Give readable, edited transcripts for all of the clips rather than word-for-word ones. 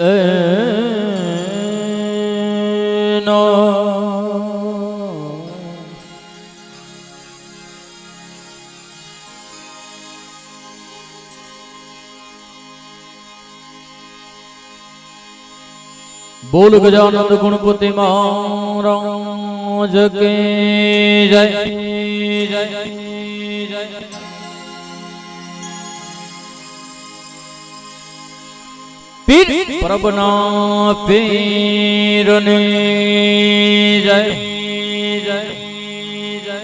નો બોલ ગજાનંદ ગુણપતિ મહારાજ કે જય જય જય પીર પ્રભના પીરને જય જય જય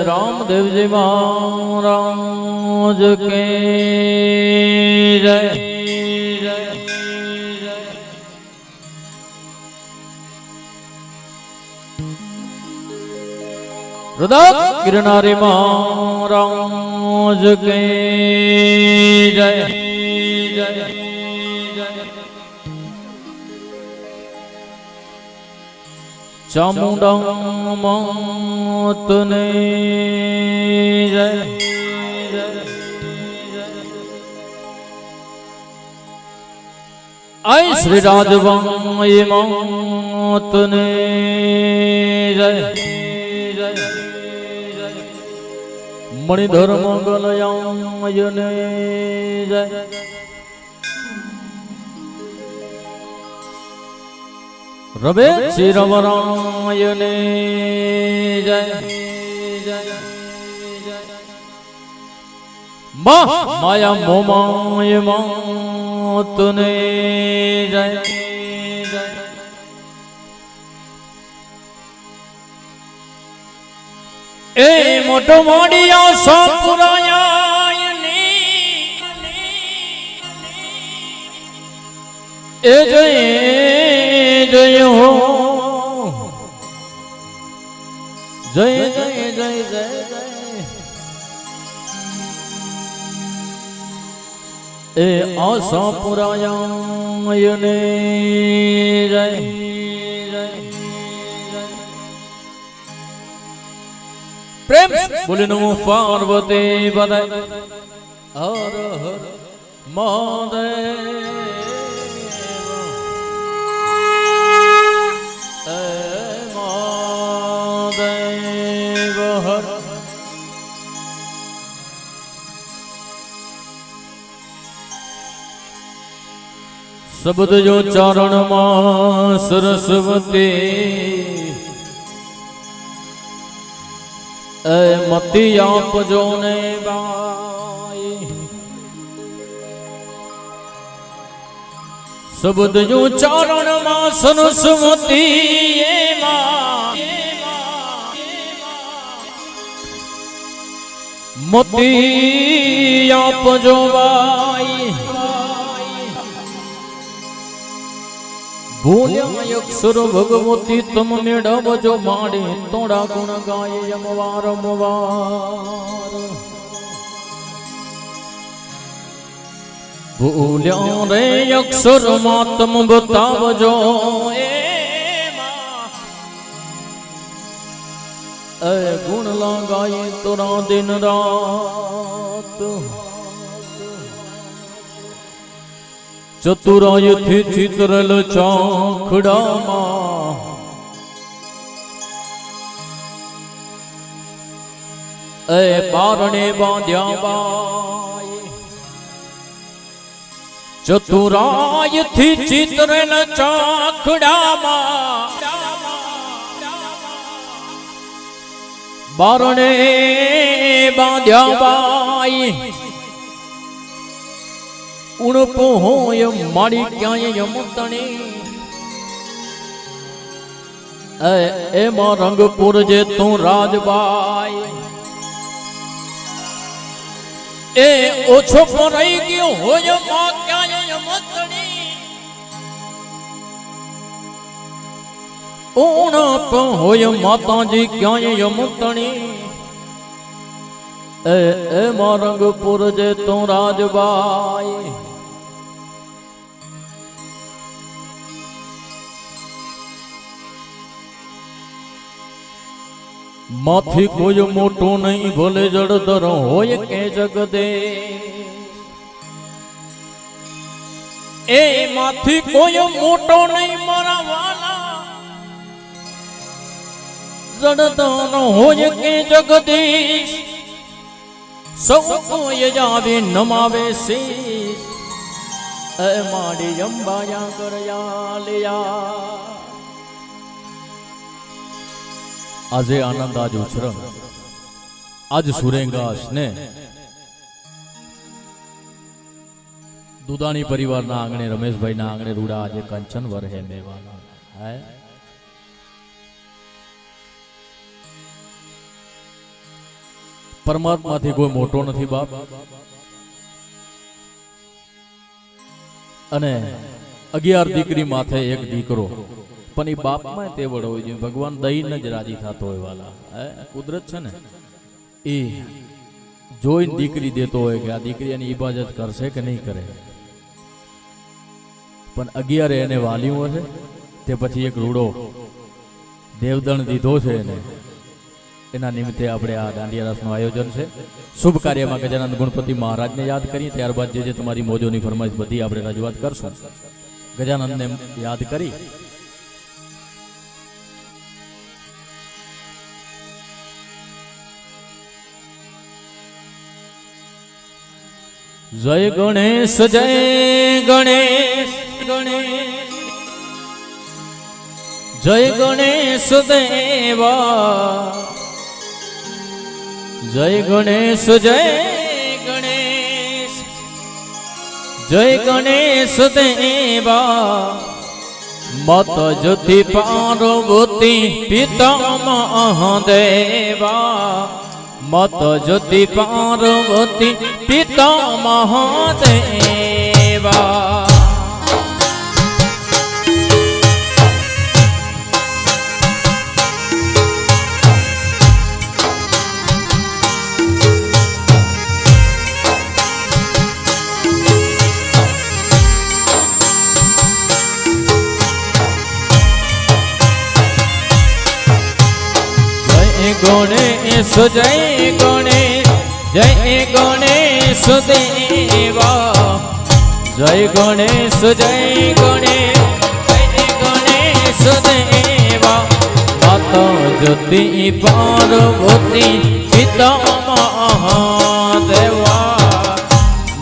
રામદેવજી મહારાજ કે જય જય જય હૃદય ગિરનારી મહારાજ કે જય જય જય ચામુંડા માતને જય જય આય શ્રી રાજવાય માતને જય જય મણિધર મંગલયાયને જય રવે શિરવરાયને જય જય માયા મોમાય માતને જય જય એ મોટો મોડિયા સોપુરાયાની એ જય જય હો જય જય જય જય એ આશા પુરાયાને જય જય પ્રેમ બોલે નમો પાર્વતી પદે હર હર મહાદેવ શબ્દ જો ચારણ માં સરસ્વતી એ મતી આપજો ને બાઈ શબ્દ જો ચારણ માં સરસ્વતી મતી આપજો બાઈ ભૂલ્યા અક્ષર ભગવતી તમ મેળવજો માડે તોડા ગુણ ગાય યમવાર મવાર ભૂલ્યા રે અક્ષર માં તમ બતાવજો એ ગુણ લગાય તોરા દિન રાત ચતુરાય થી ચિતરેલ ચાખડામાં એ બારણે બાંધ્યા બાઈ ચતુરાય થી ચિતરેલ ચાખડામાં બારણે બાંધ્યા બાઈ ઉણપો હોય મારી ક્યાંય યમતણી એમાં રંગપુર જે તું રાજબાઈ એ ઓછો પણ રહી ગયો હોય માં ક્યાંય યમતણી ઉણપ હોય માતાજી ક્યાંય યમતણી એમાં રંગપુર જે તું રાજબાઈ માથી કોઈ મોટું નહીં ભલે જળધર હોય કે જગદે એમાંથી કોઈ મોટો નહીં મારા વાલા જડતો હોય કે જગદીશ સૌ કોઈ જાવે નમાવે શીશ એ માડી અંબાયા કરયા લેયા આજે આનંદ આજ ઉછરમ આજ સુરેંગાસ ને દુદાણી પરિવારના આંગણે રમેશભાઈના આંગણે રૂડા આજે કંચન વરહે મેવાના હે પરમાત્માથી કોઈ મોટો નથી બાપ અને 11 દીકરી માથે એક દીકરો પણ એ બાપમાં તે વડો હોય છે ભગવાન દઈને જ રાજી થતો હોય વાલા હે કુદરત છે ને એ જોઈને દીકરી દેતો હોય કે આ દીકરી એની ઇબાદત કરશે કે નહીં કરે પણ 11 એને વાલ્યું હશે તે પછી એક રૂડો દેવદણ દીધો છે એને એના નિમિત્તે આપણે આ દાંડિયા રાસનું આયોજન છે શુભ કાર્યમાં ગજાનંદ ગણપતિ મહારાજને યાદ કરીએ ત્યારબાદ જે તમારી મોજોની ફરમાઈશ બધી આપણે રજૂઆત કરશું ગજાનંદને યાદ કરી જય ગણેશ જય ગણેશ ગણેશ જય ગણેશ દેવા જય ગણેશ જય ગણેશ જય ગણેશ દેવા મત જ્યોતિ પાર્વતી પિતા મહાદેવા મત જ્યોતિ પાર્વતી પિતા મહાદેવા ગણેશ જય ગણેશ જય ગણેશ દેવા જય ગણેશ જય ગણેશ જય ગણેશ દેવા માતા જ્યોતિ પાર્વતી પિતા મહાદેવા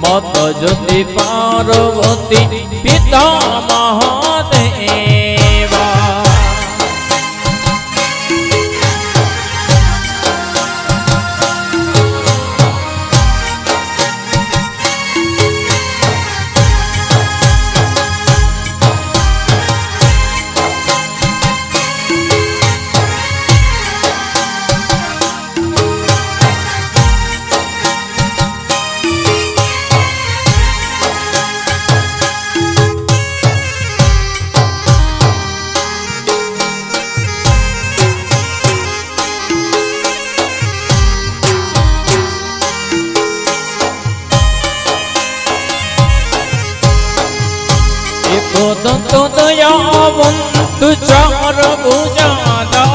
માતા જ્યોતિ પાર્વતી પિતા મહાદેવા દંતો દયાવંત ચાર ભુજાધારી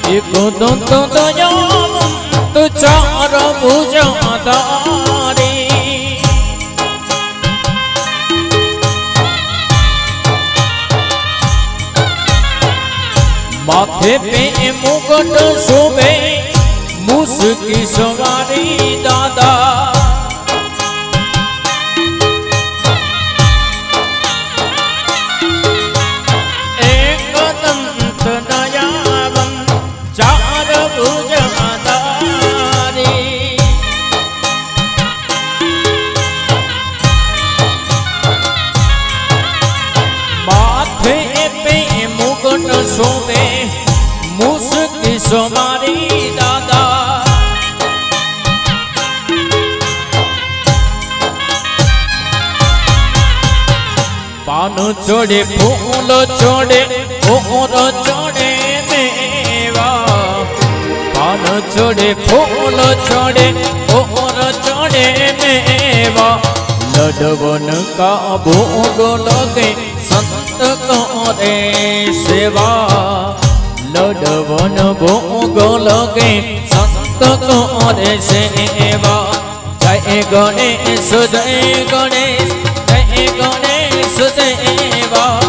એક દંતો દયાવંત ચાર ભુજાધારી માથે પે મુગટ શોભે મુસ્કી સવારી દાદા એક દંત દયાવન ચાર ભુજાધારી માથે પે મુગટ શોભે મુસ્કી સવારી દાદા પાન ચોડે ફૂલ ચોડે ઓર ચોડે મેવા પાન ચોડે ફૂલ ચોડે ઓર ચોડે મેવા લડવન કા ભોગ લગે સંત કરે સેવા લડવન ભોગો લગે સંત કરે સેવા જય ગણેશ જય ગણેશ જય ગણેશ દેવા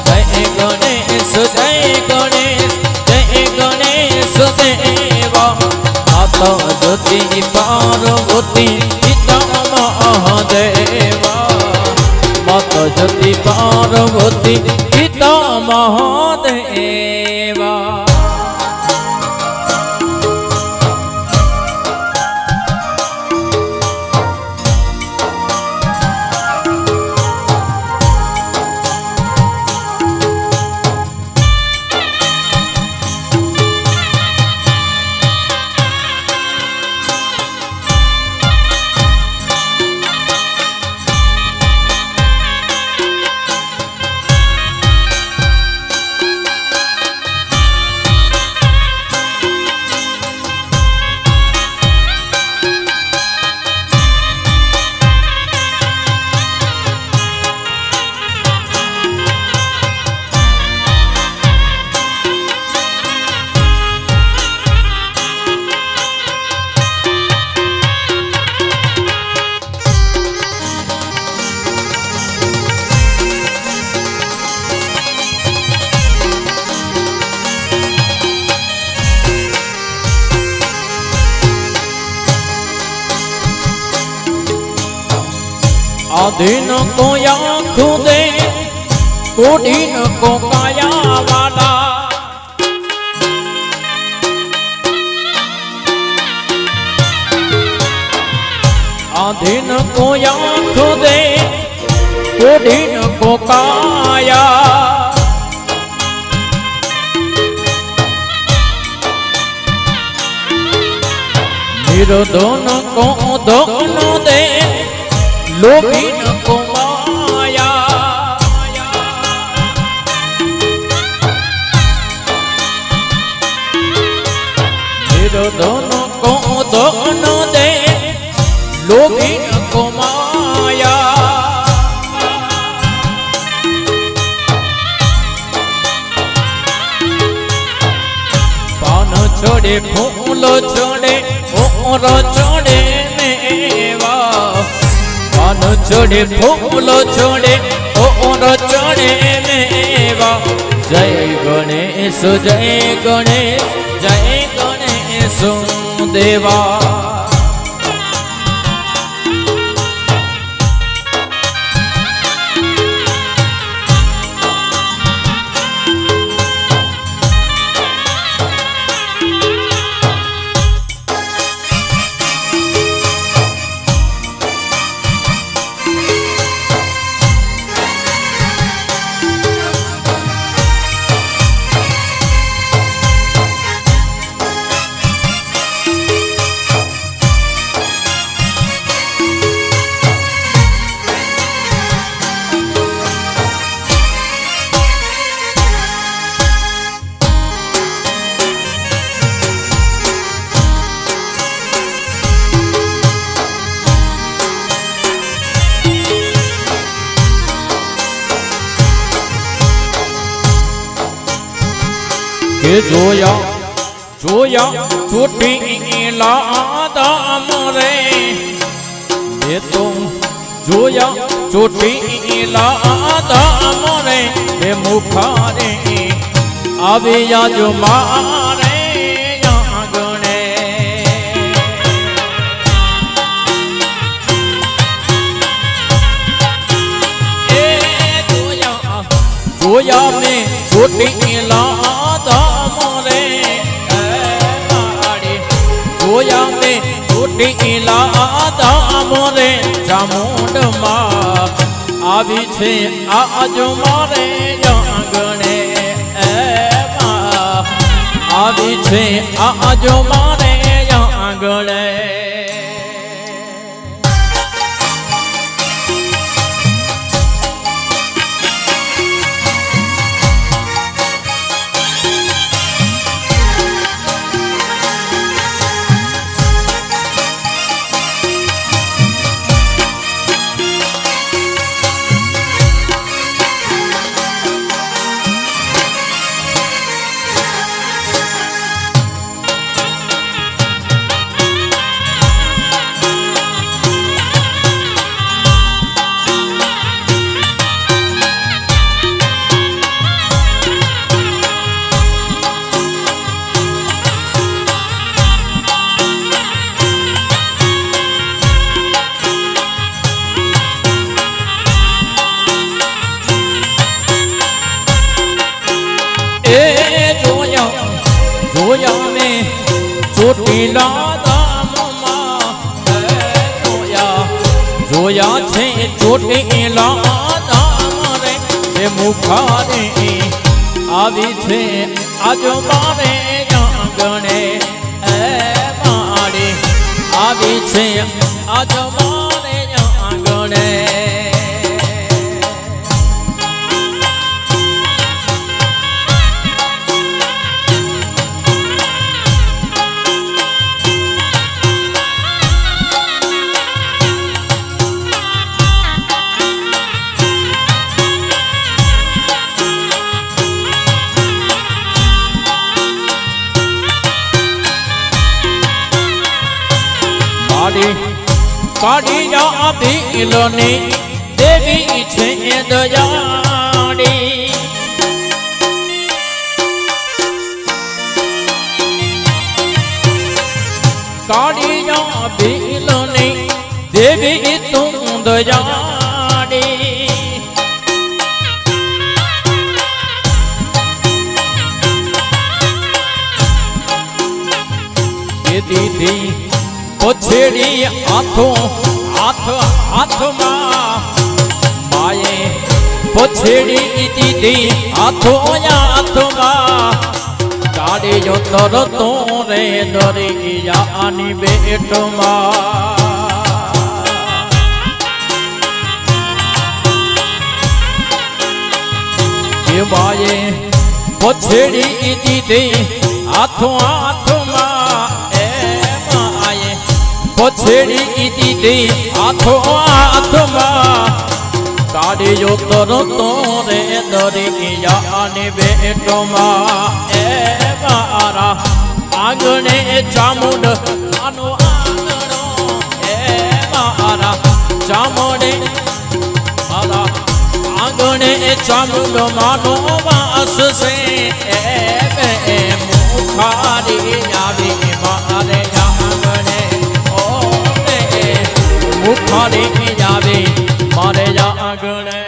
જય ગણેશ જય ગણેશ જય ગણેશ દેવા માતા જ્યોતિ પાર્વતી પિતા મહાદેવા માતા જ્યોતિ પાર્વતી પિતા મહાદેવા आधीन को या खुदे कोडीन को काया वाला आधीन को या खुदे कोडीन को काया निर्धन को धन दे लोभीन को माया निर्धन को धन दे लोभीन को माया पान छोड़े फूल छोड़े और छोड़े मेवा पान छोड़े फूल छोड़े और छोड़े मेवा जय गणेश जय गणेश जय गणेश देवा के जोया जोया चोटीला दाम रे ये तो जोया चोटीला दाम रे हे मुखारे आवे या जो मारे आंगणे जोया में चोटीला जोया में चोटीला दाम रे चामुंड मां आवी छे आज मारे आंगणे आवी छे आज मारे आंगणे ચોટીલા ધામમાં જોયા છે ચોટીલા ધામ રે એ મુખારે આવી છે આજ મારે આંગણે એ મારે આવી છે આજ મારે આંગણે કાઢિયા દિલની દેવી છે દયાળી કાઢિયા દિલની દેવી તું દયાળી એ દીદી પછેડી હાથમાં માએ પછેડી દીધી હાથમાં કાઢ્યો તરતો રે દરિયાની બેટમાં એ માએ પછેડી દીધી હાથમાં પછેડી દીધી હાથમાં કાઢ્યો તરતો રે દરિયાની બેટમાં એ મારા આંગણે ચામુંડ આનો આંગણો એ મારા ચામડે મારા આંગણે ચામુંડ માનો વાસ છે એ મુખારી આવી મારે આંગણે મુખારી આવે મારે આંગણે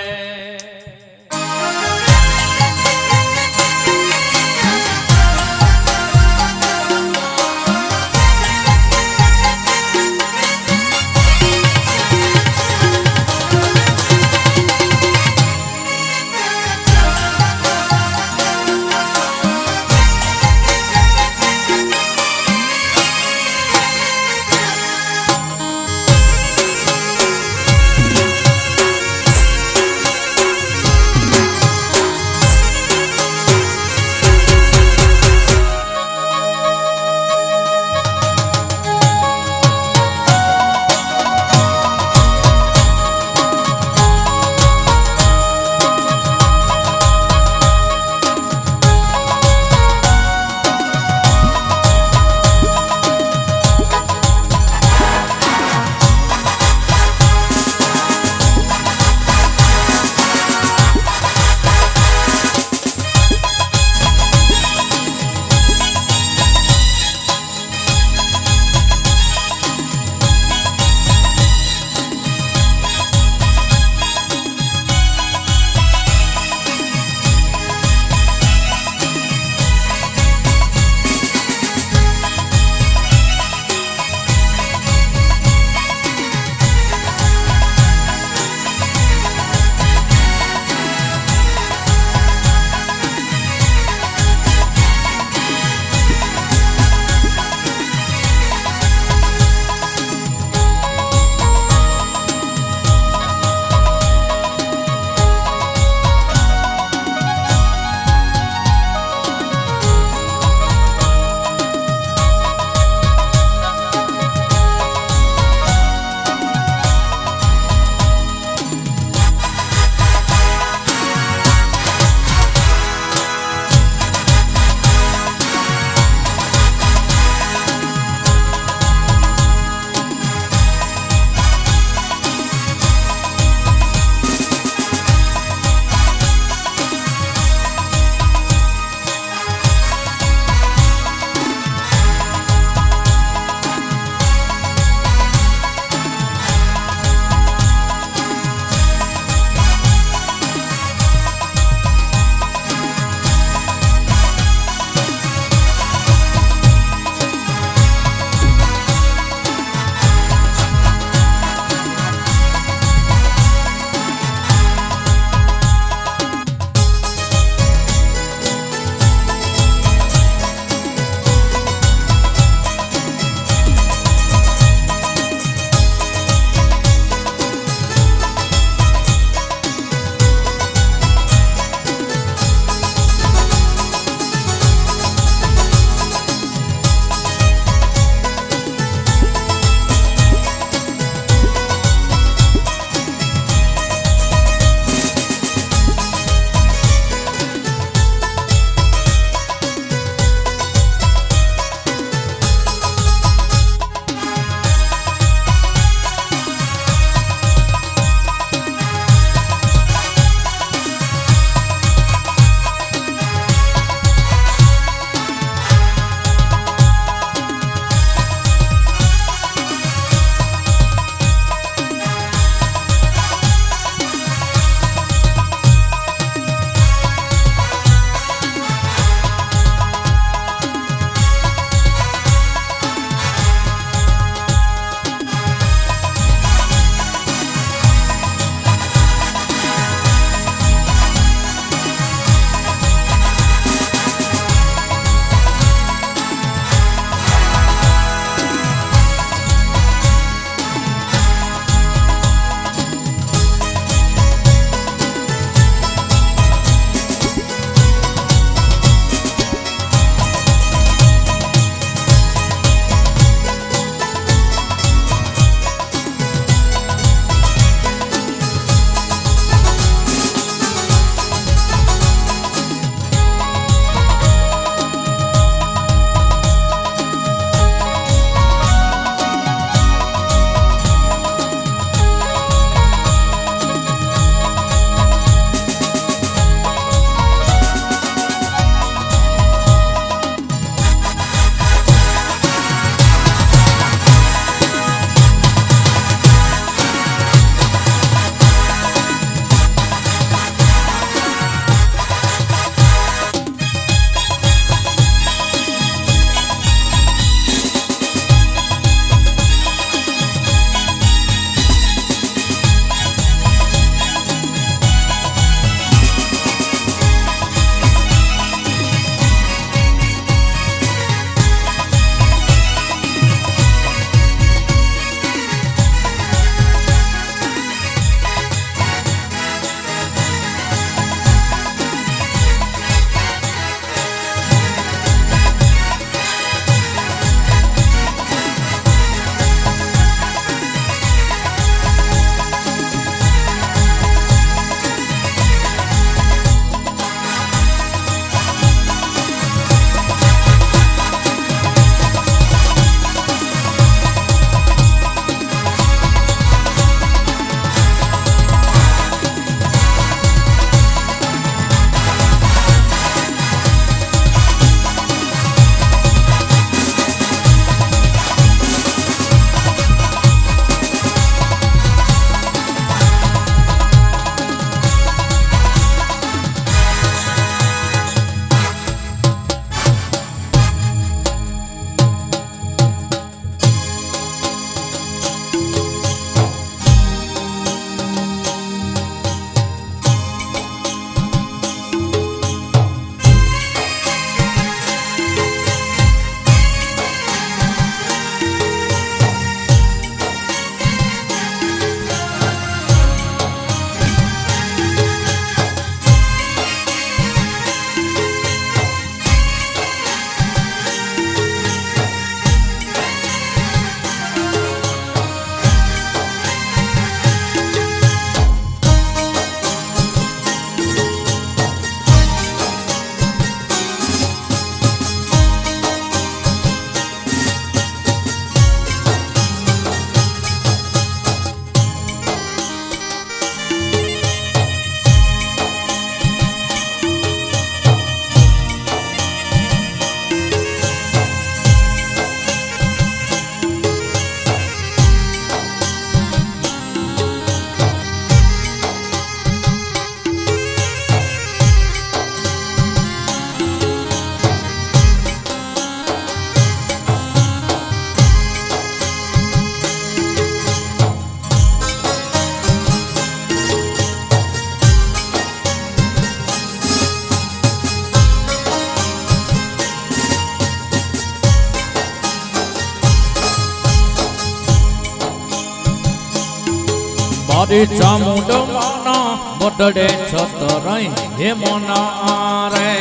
મારી ચામુંડ માના મોઢડે છતરાઈ હે મોના રે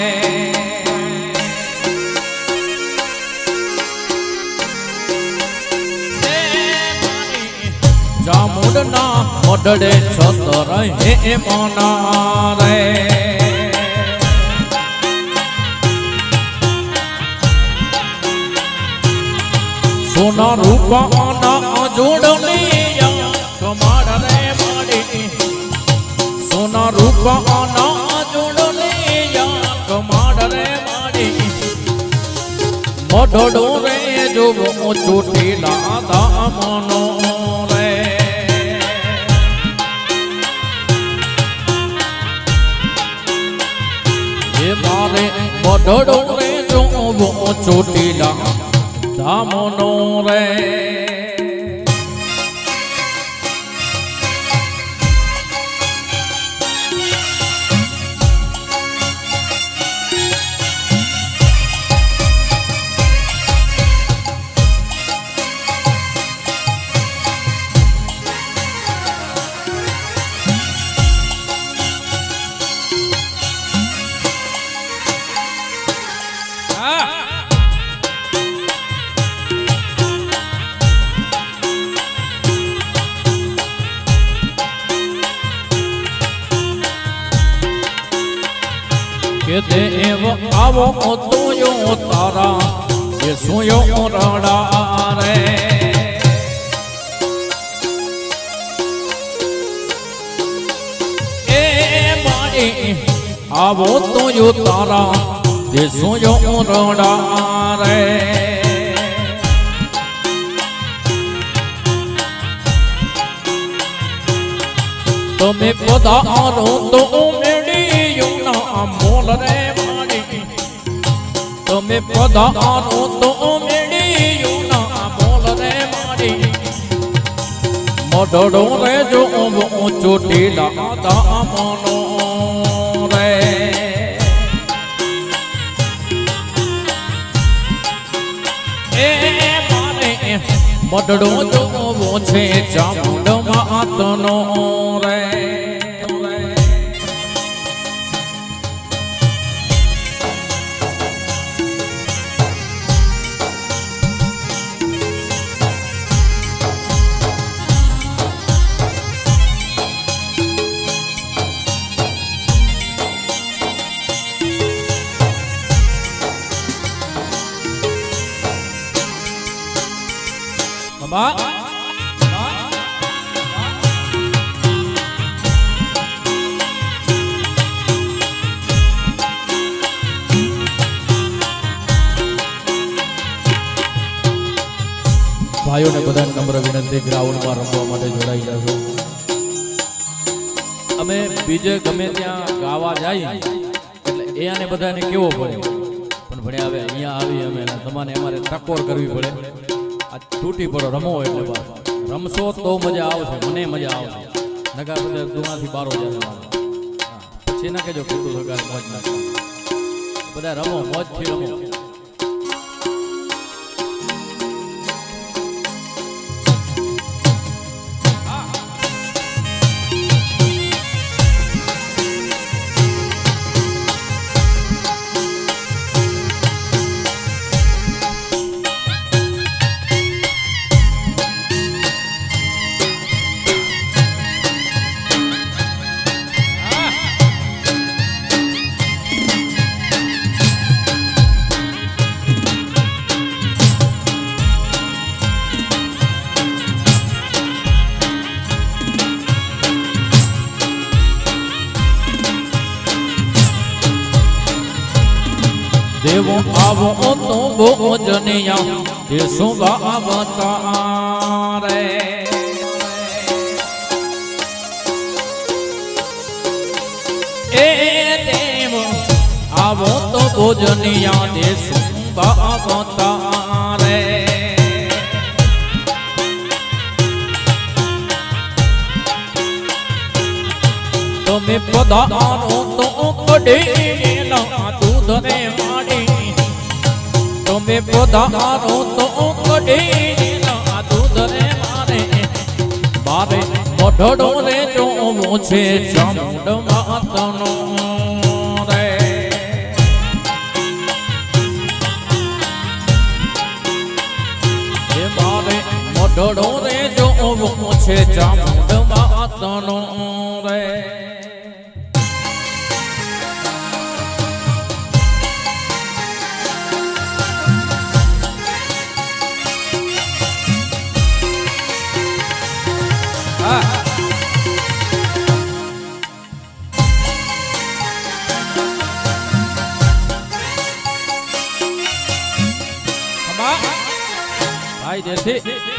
ચામુંડ ના મોઢડે છતરાઈ હે મોના રે સોના રૂપાના જોડલિયા કમાડ રે માડી સોના રૂપાના જોડલિયા કમાડ રે માડી મોઢડો રે જોવો ચોટીલા દામનો રે એ મારે મોઢડો રે જોવો ચોટીલા દામનો રે કે દેવ આવો તોયો તારા એ સોયો રડા રે એ મારી આવો તોયો તારા એ સોયો રડા રે તમે પધારો તો મેળ્યું ના મોલ રે માડી તમે પધારો તો મેળ્યું ના મોલ રે માડી મોઢડો રે જો ચોટીલા દામનો રે એ મારે મોઢડો જોવો છે ચામુંડ માતનો રે બાબા ભાઈઓને બધાને નમ્ર વિનંતી ગ્રાઉન્ડમાં રમવા માટે જોડાઈ જશો. અમે બીજે ગમે ત્યાં ગાવા જાય એટલે એ આને બધાને કેવો પડે પણ ભણે આવે અહીંયા આવી અમે તમારે અમારે ટકોર કરવી પડે. આ તૂટી પડો રમો એટલે બસ રમશો તો મજા આવશે, મને મજા આવશે. નગા બધા દુનાથી બારો જશે પછી ના કહેજો ખોટું સગાર મોજ ના બધા રમો મોજથી રમો. દેવો આવો તો ભોજનિયા દેશો બાબતા રે એ દેવ આવો તો ભોજનિયા દેશો બાબતા રે તમે પધારો તો કડેલા દૂધ રે માડી તમે પધારો તો કડેલા દૂધ રે મારે મારે મોઢડો રે જોવો છે ચામુંડ માતાનો રે એ મારે મોઢડો રે જોવો છે ચામુંડ માતાનો રે ભાઈ દેશી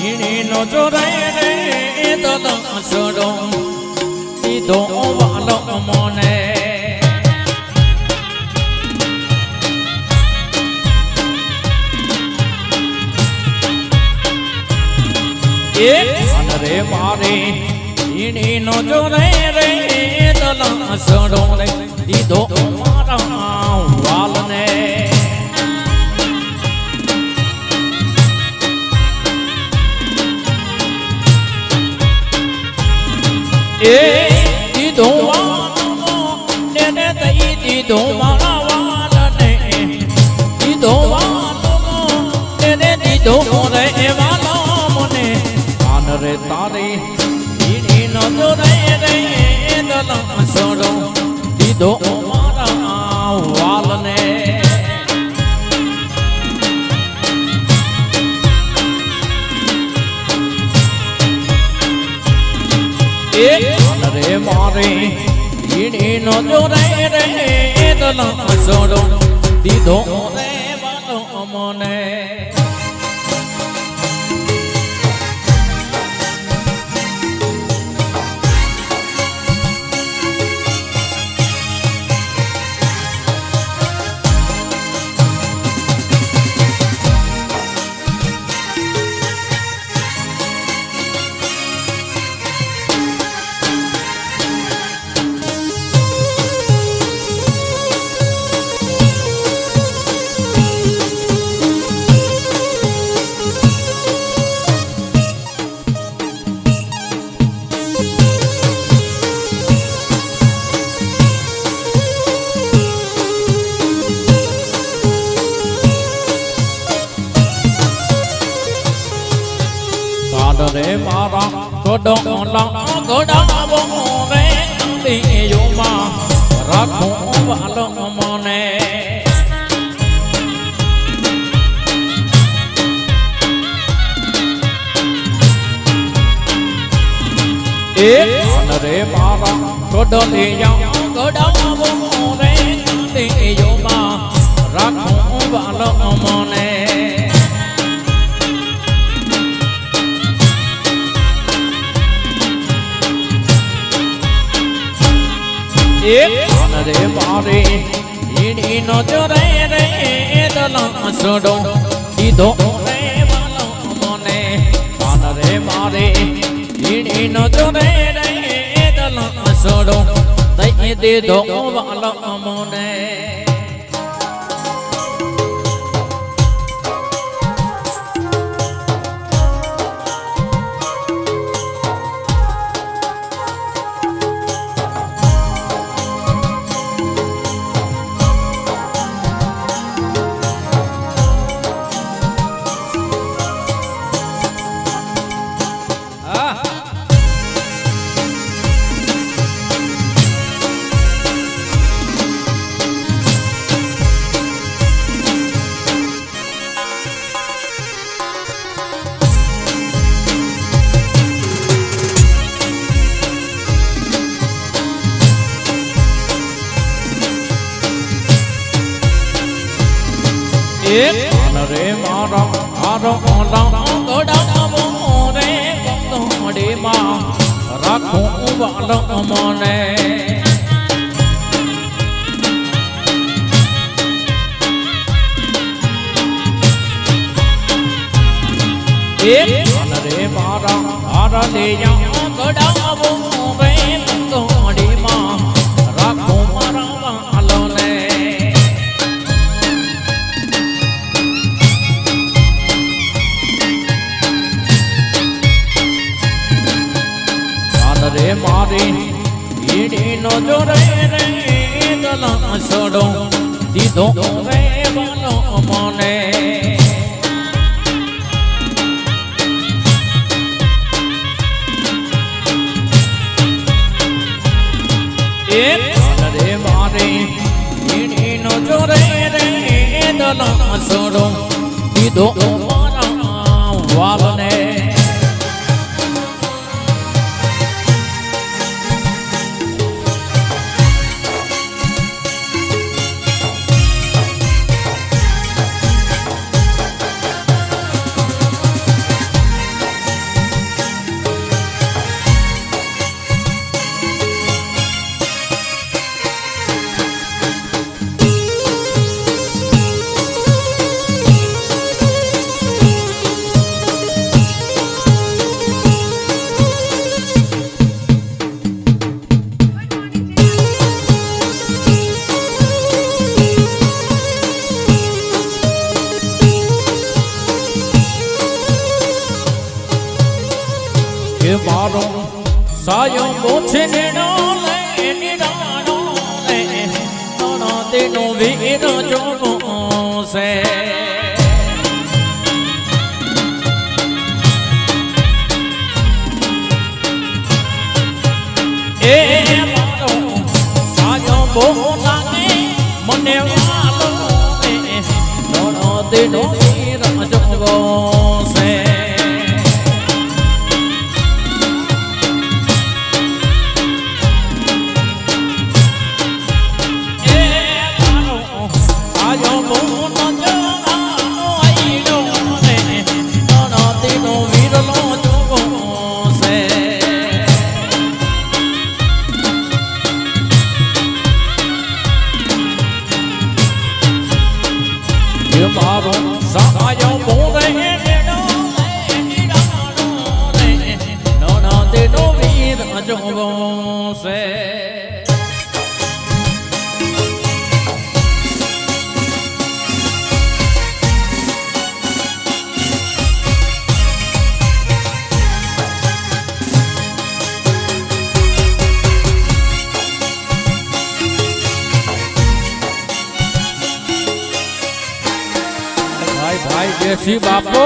ઈણીનો જોરે રે દલસડો દીધો વાલો મને રે મારી ઈણીનો જોરે રે દલસડો દીધો મારા વાલને દીધો વાલો ને દઈ દીધો મારા વાલને દીધો વાલો ને દીધો રે વાલો મને કાન રે તારી ઈણીનો જોરે રે દલસડો દીધો મારા વાલને રે મારી ઈણીનો જોરે રે દલસડો દીધો રે વાલો મને રે મારા ગોડોલા ગોડાવો રે દેયોમાં રાખો વાલો મને રે મારા ગોડોલિયા ગોડાવો રે દેયોમાં રાખો વાલો મને રે મારી ઈણીનો જોરે રે દલસડો દીધો રે વાલો મને કાન રે મારી ઈણીનો જોરે રે દલસડો દઈ દીધો વાલો મને રે મારા હારો ગોડાવો રે ગોડીમાં રાખો વાલો મને રે મારા હારા લેયા ગોડાવો રે ગોડીમાં રાખો મારા વાલોને રે મારી ઈણીનો જોરે રે દલસડો દીધો રે વાલો મને રે મારી ઈણીનો જોરે રે દલસડો દીધો મારા વાલને કે મારો સાયો મોછે નેનો લે નિરાણો લે નોનો તેનો વીર જોગો છે એ મારો સાયો બોલાને મને વાલો લે નોનો તેનો વીર જોગો છે મારો સાયો બોલે નેનો લે નિરાણો લે નોનો તેનો વીર જોગો છે ભાઈ દેશી બાપો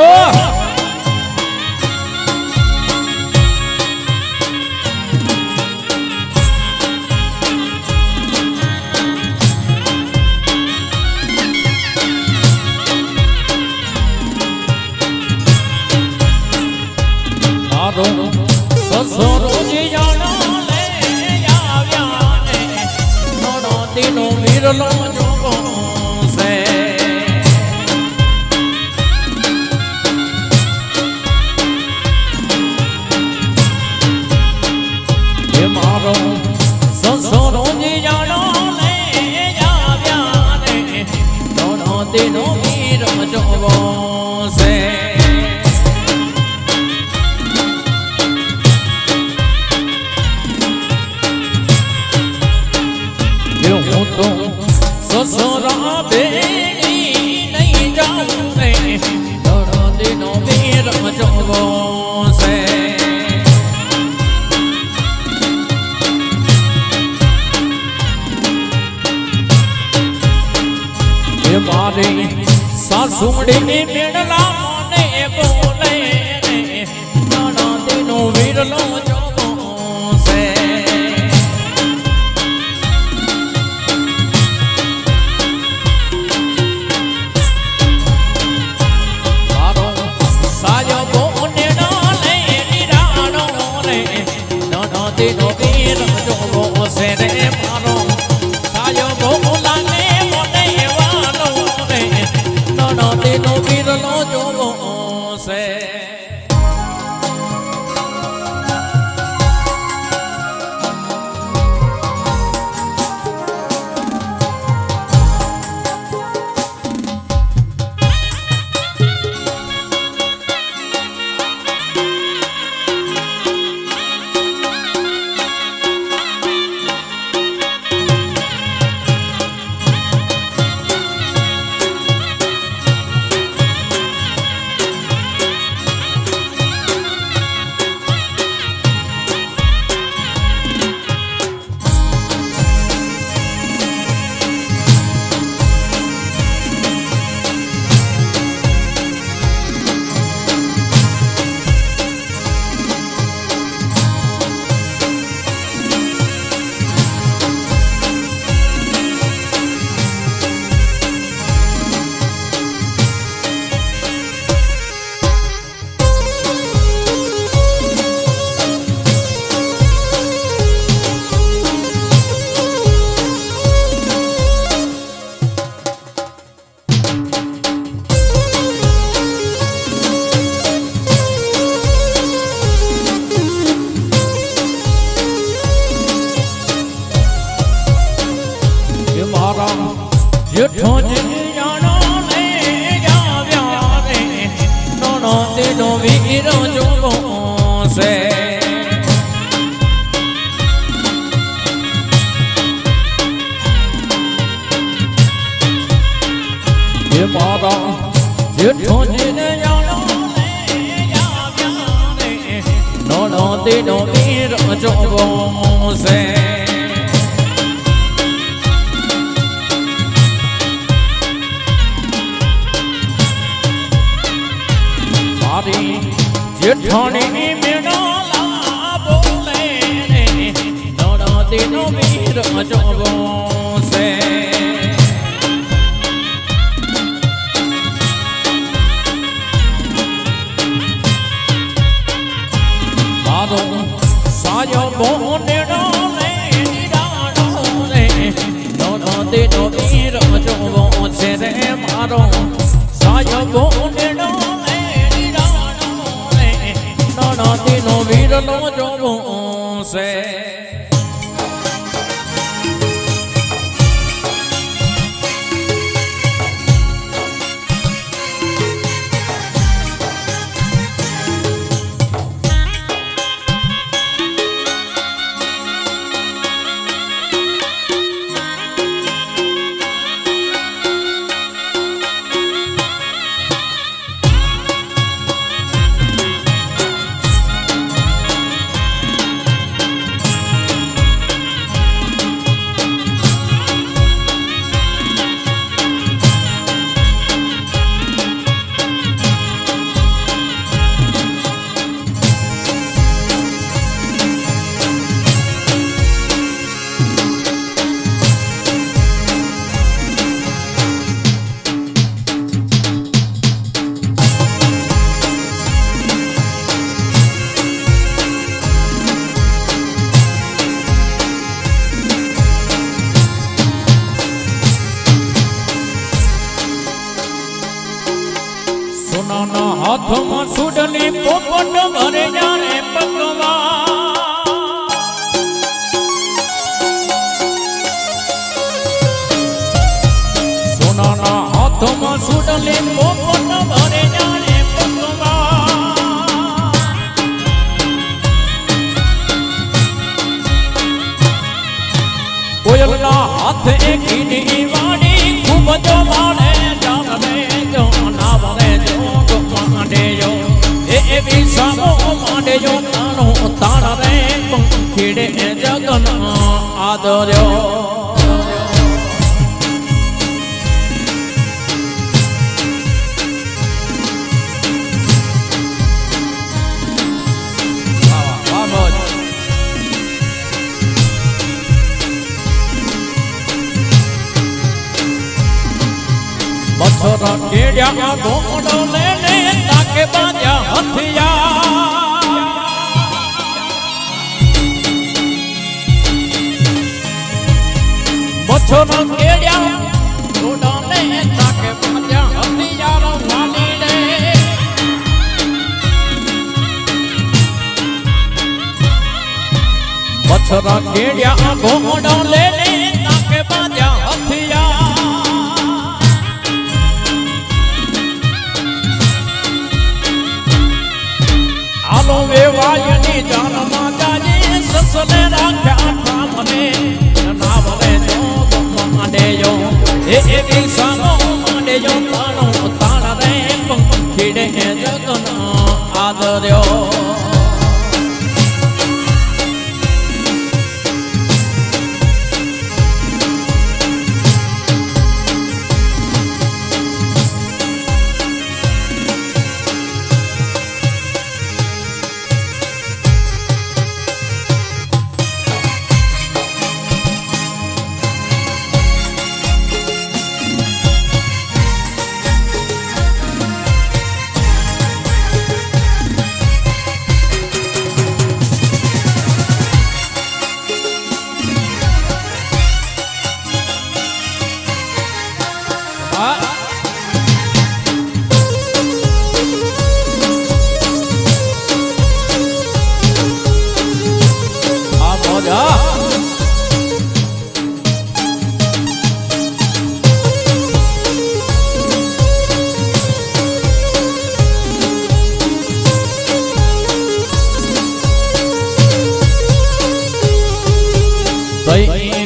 મારો સસરો જીયાનો લે આવ્યા ને નોનો તેનો વીરલો જોગો છે મારો સસરો જીયાનો લે આવ્યા ને નોનો તેનો વીર જોગો છે હું તો સસરા બેડી નહીં જાઉં ને નોનો તેનો વીર જોગો છે મારે સાસુડી મેળલા મને બોલે રે નોનો તેનો વીરલો જોગો છે મારો સાયો બોને લે નિરાણો રે નોનો તેનો વીર જોગો છે રે મારો સાયો બોલાને નોનો તેનો વીરલો જોગો છે જેઠો જીયાનો લે આવ્યા રે નોનો તેનો વીર જોગો છે મારા જેઠો જીયાનો લે આવ્યા રે નોનો તેનો વીર જોવો છે મારી જેઠાણી મેળા બોલે તેનો વીર જોવો છે મારો સાયો બોનેડો લે નિરાળો રે તેનો વીર જોવો છે રે મારો સાયો બોનેડો લે નિરાળો રે તેનો વીર નો જોવો છે સોનાના હાથમાં સુડલી પોપટ ભરે જાણે પગવા સોનાના હાથમાં સુડલી પોપટ ભરે જાણે પગવા કોયલના હાથે કીડી વાડી ખૂબ જ માણે જાણે જો નાવરે એવી સામો માંડેજો તાનો તાણ રે પંખીડે જગન આદર્યો બસરા કેડ્યા ગોડો લેને તાકે બાજા હથિયા બસરા કેડ્યા ગોડો લેને તાકે બાજા હથિયાર વાલી રે બસરા કેડ્યા ગોડો લેને તાકે બાજા હથિયાર આલો વેવાયની જાનમાં જાજી સસને રાખ્યા ઠામને નાવરે જોગ માંડેજો એવી સામો માંડેજો તાણો તાણ રે પંખીડે જગન આદર્યો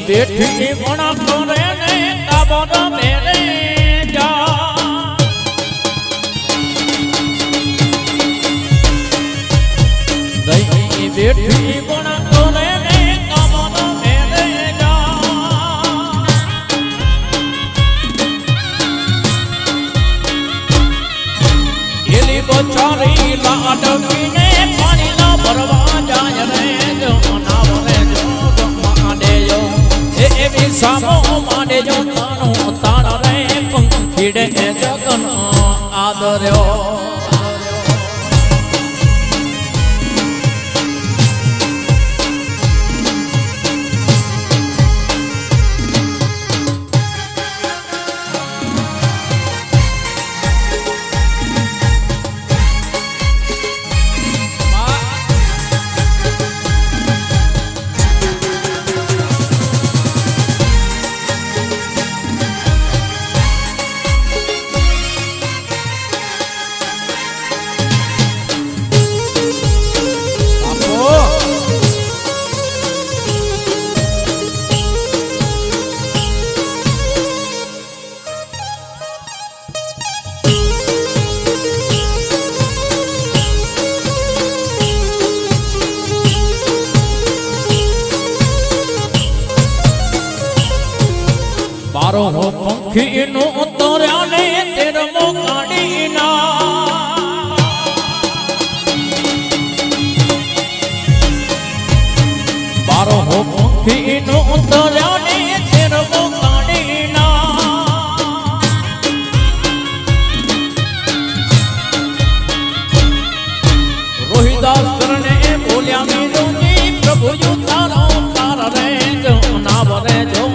બેઠી મણા કરે ને તાબો મેરે જા દઈ બેઠી ગુણ તોને ને કામનો મેલે જા એલી બચારી લાડકીને પાણી ના ભરવા જાય રે જો ના ભરે જો માંડે જો એવી સામો માંડે જો તાણો રે પંખીડે જગન આદર્યો बारो हो पंखी नो तोर्या ने तेरमो काढ़ी ना बारो हो पंखी नो तोर्या ने तेरमो काढ़ी ना रोहिदास करने बोलिया मीरो जी प्रभु यू तारो तार रे जो ना बरे जो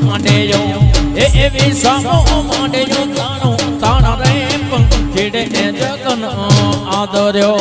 मांडे जो एवी सामो मांडे जो ताणो ताण रे पंखीड़े जगन आदर्यो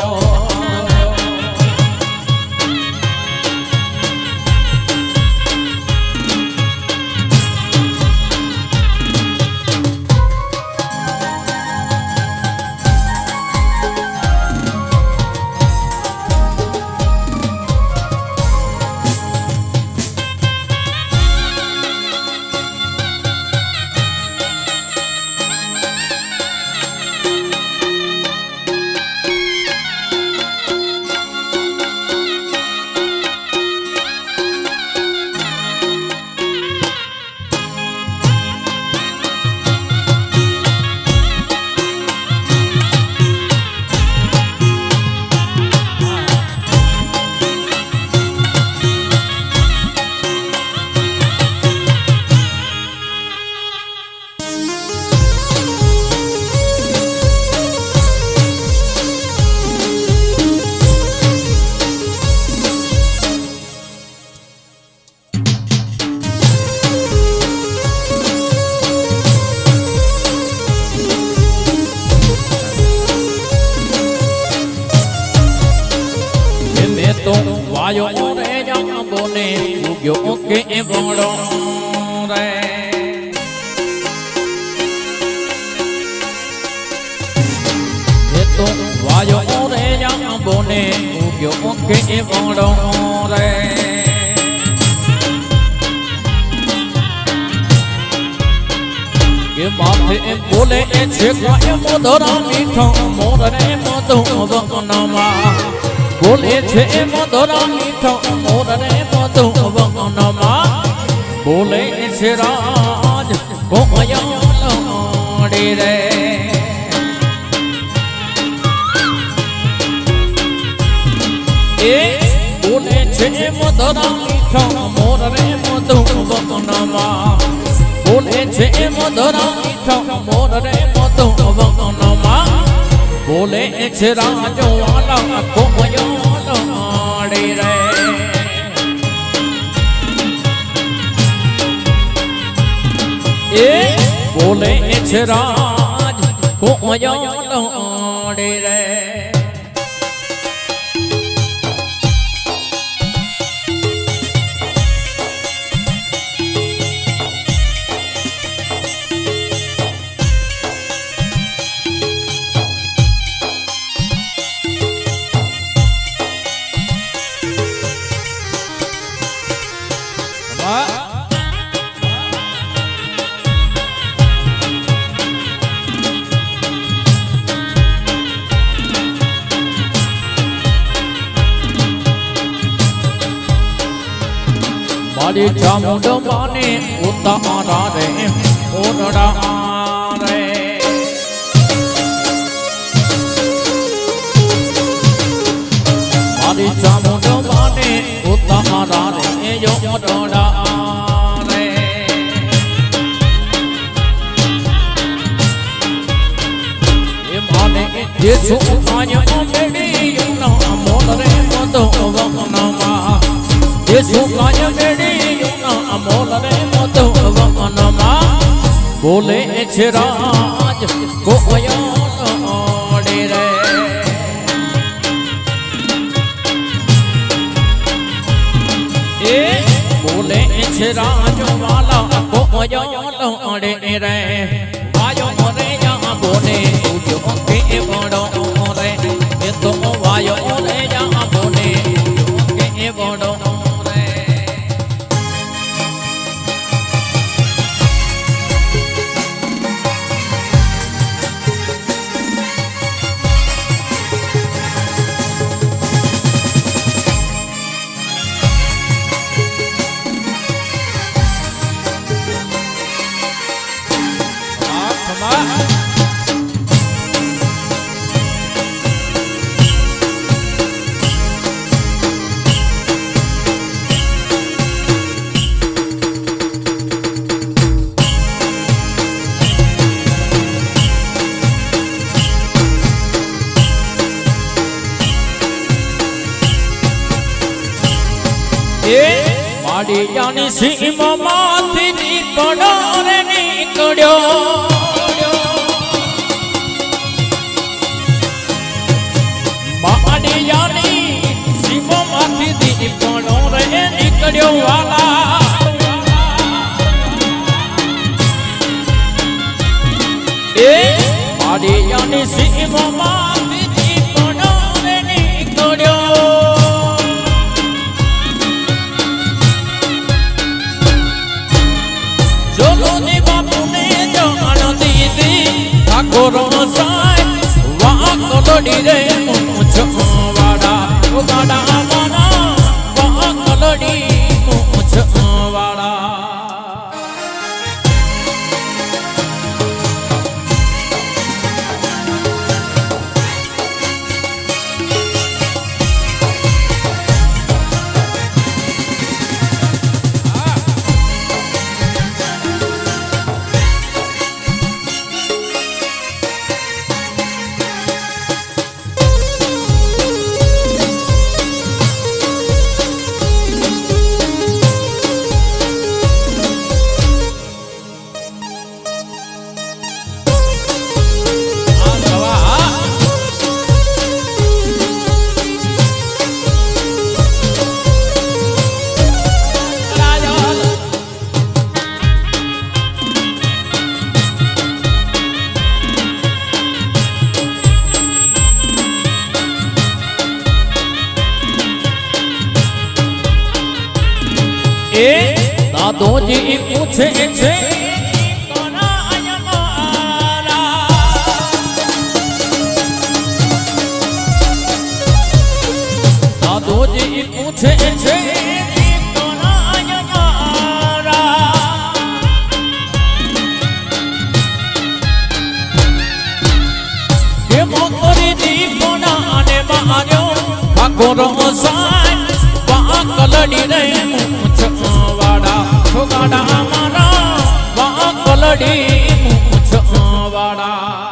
तो वायो रे जाबो ने उग्यो के बड़ो रे तो वायो रे जाबो ने उग्यो के बड़ो रे के माथे बोले छे काय मोधरा मीठो मोर रे मधु वनमा बोले छे मधुरा मीठो मोर रे मधु वनमा बोले छे राज कोयलड़ी रे ए बोले छे मधुरा मीठो मोर रे मधु वनमा बोले छे मधुरा मीठो मोर रे मधु वनमा बोले छे राजो वाला कोयलड़ी रे ए बोले छे राज कोयलड़ी रे મારી ચામુંડ માને ઉતારા રે ઓરડા રે મારી ચામુંડ માને ઉતારા રે ઓરડા રે એ માને જે સુખાય મેડી ના મોલ રે મતો વમનમાં જે સુખાય મેડી ના મોલ રે મતો વમનમાં બોલે છે રાજ કોયો રે એ બોલે છે રાજ વાલા કોયો રે વાયો રે યા બોલે ઉજો કે બડો રે એ તો વાયો રે યા બોલે કે બડો માડિયાની સીમામાંથી નીકળ્યો રે નીકળ્યો માડિયાની સીમામાંથી નીકળ્યો રે નીકળ્યો વાલા એ માડિયાની સીમામાંથી નીકળ્યો રે નીકળ્યો ઠાકોર સાહેબ વાકલડી રે મૂછ વાડા ગાડા મારા વાકલડી મૂછ વાડા દાદોજી પૂછે છે દાદોજી પૂછે છે કે મોકરી દીપોના ને માર્યો ઠાકોર સાહેબ વાકલડી રે ગાડા મારા વાકલડી મૂછ વાડા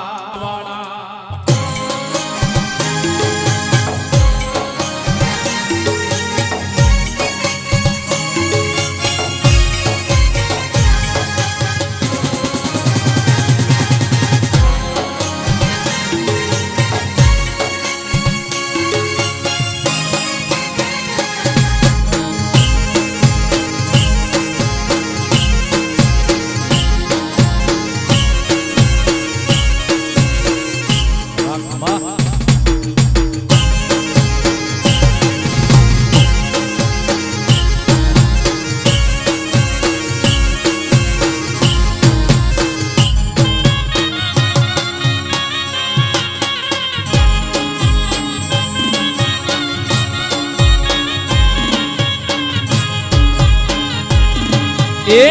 એ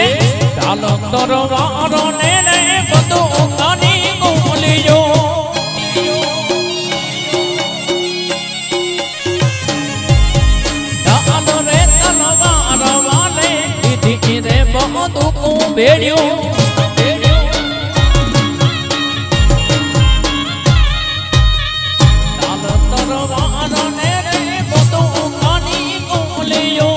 ચાલો તરવારો ને બધું કાની ગોલિયો ચાલો રે તલવાર વાલે દીધી રે બધું ભેડ્યું ચાલો તરવારો ને બધું કાની ગોલિયો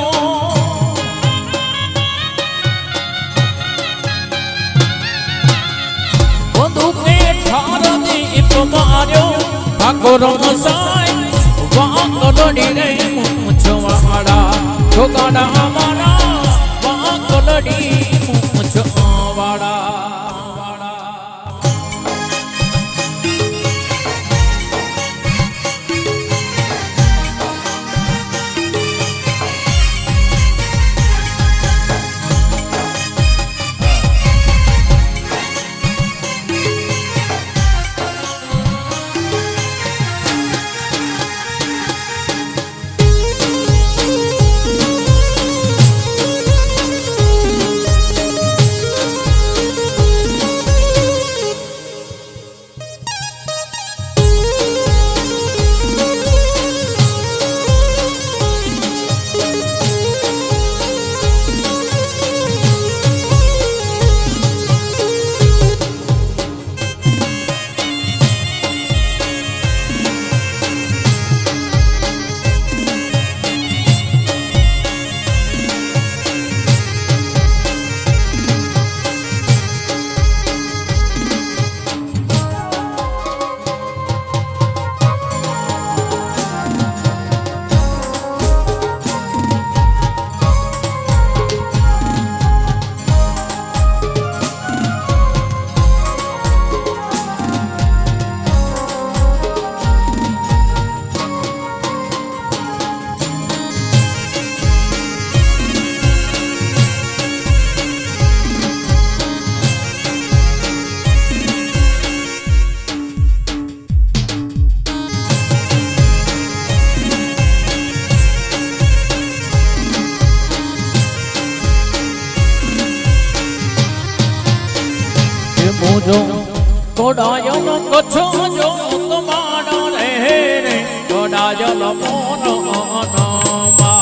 માર્યો ઠાકોર મસાય વાંકલડી રે મૂછવાડા છોકડા મારા વાંકલડી મૂછવાડા જો કોડાયલ કચ્છ જો તમારા રે રે કોડાયલ મોનો અનમા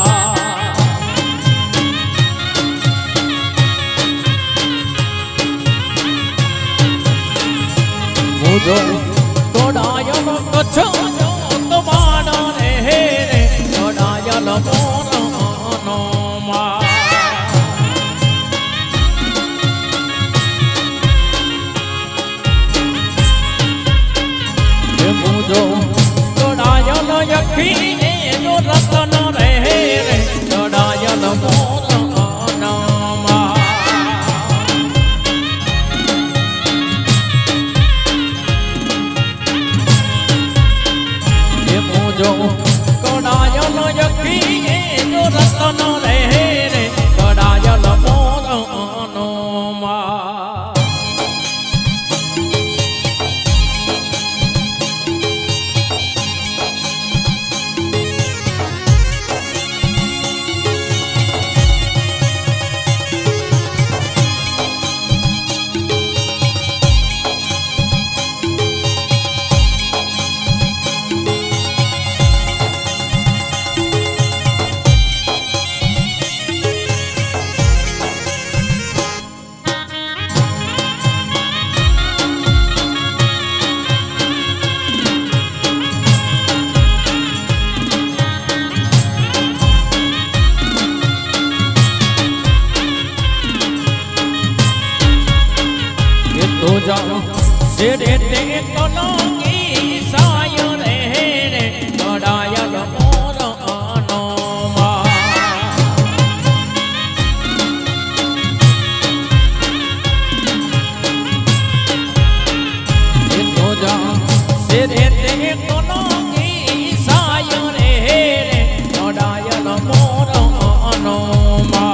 જો કોડાયલ કચ્છ જો તમારા રે રે કોડાયલ મોનો અનમા જો જોડાયલ યખી જો રતન રહે રે જોડાયલ મોરનામા એ પૂજો જોડાયલ યખી જો રતન રહે રે જોડાયલ મોરનામા Sere te kolongi sayo re re kodayal moro anoma Ito ja sere te kolongi sayo re re kodayal moro anoma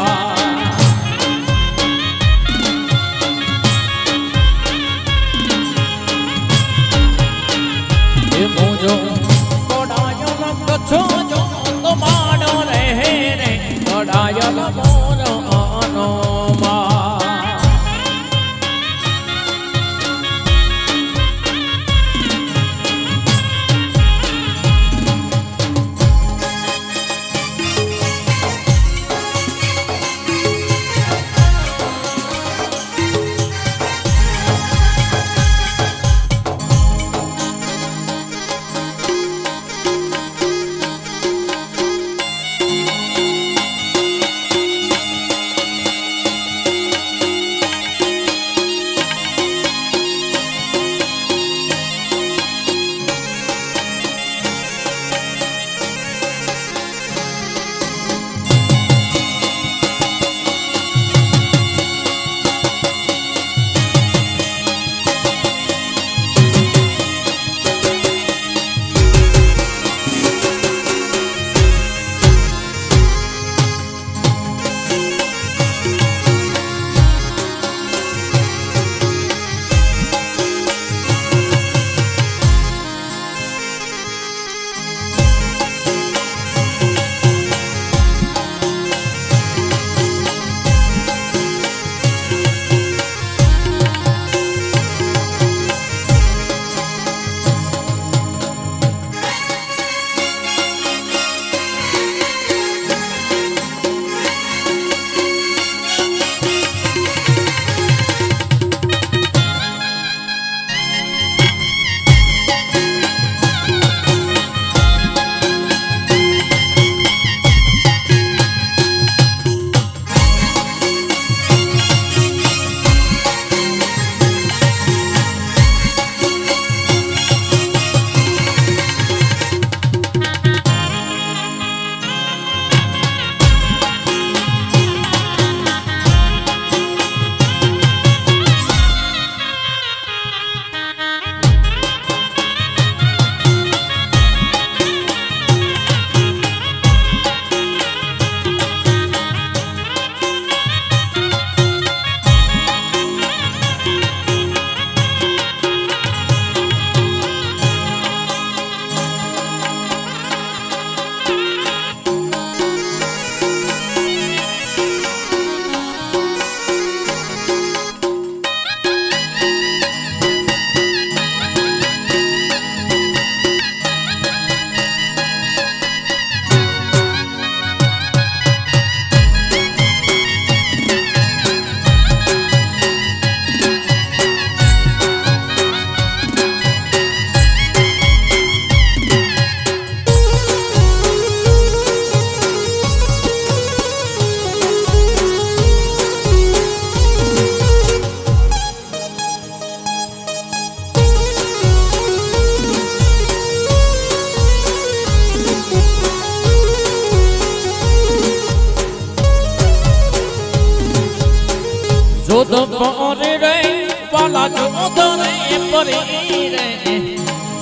જોધ રે પરી રે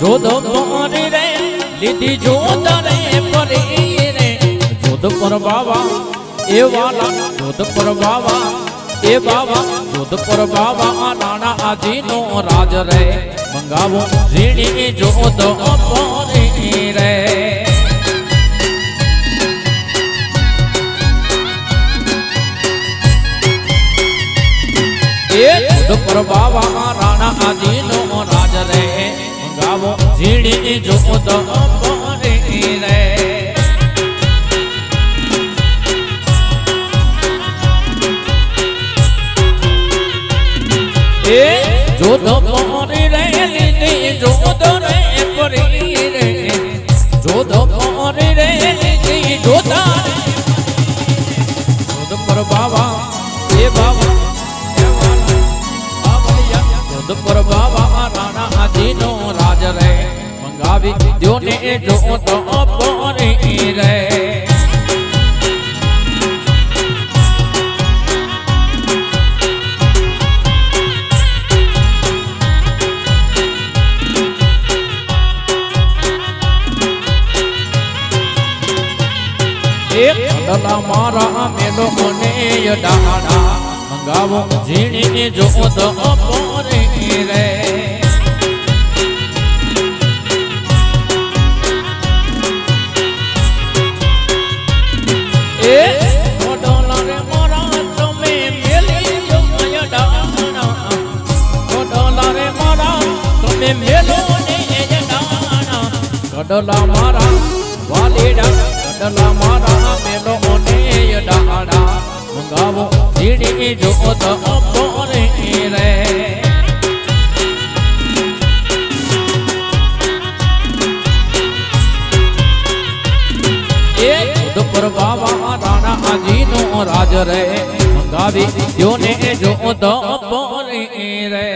જોધ પરી રે લીધી જોધ રે પરી રે જોધ પર બાવા એ વાલા જોધ પર બાવા એ બાવા જોધ પર બાવા રાણા આજીનો રાજ રે મંગાવો ઝીણી જોધ પરી રે જોધ પર બાવા રાણા આજીનો રાજ રે મંગાવો ઝીણી જોધ પરી રે જોધ પરી રે લીધી જોધ રે પરી રે જોધ પરી રે લીધી જોધ જોધ પર બાવા એ બાવા જોધ પર બાવા રાણા આજીનો રાજ રે મંગાવી દ્યો ને જોધ પરી રે કડલા મારા મેલો ને ડાડા મંગાવો ઝીણી જોધ પરી રે એ કડલા રે મારા તમે મેલી જો ડાડા કડલા રે મારા તમે મેલો ને ડાડા કડલા મારા વાલીડા કડલા મારા મેલો ને ડાડા મંગાવો ઝીણી જોધ પરી રે એ જોધ પર બાવા રાણા આજીનો રાજ રે મંગાવી દ્યો ને જોધ પરી રે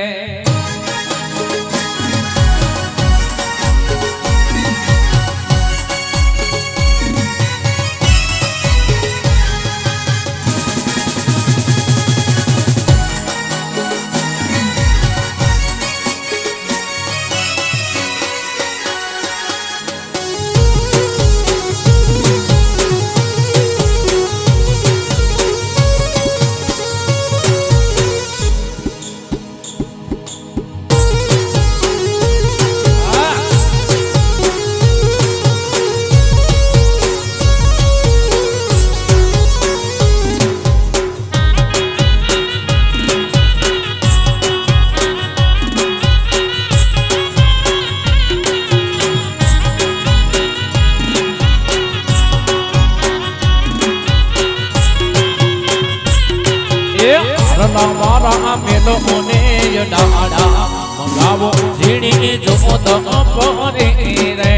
મારા મેલો ને ડાડા મંગાવો ઝીણી જોધ પરી રે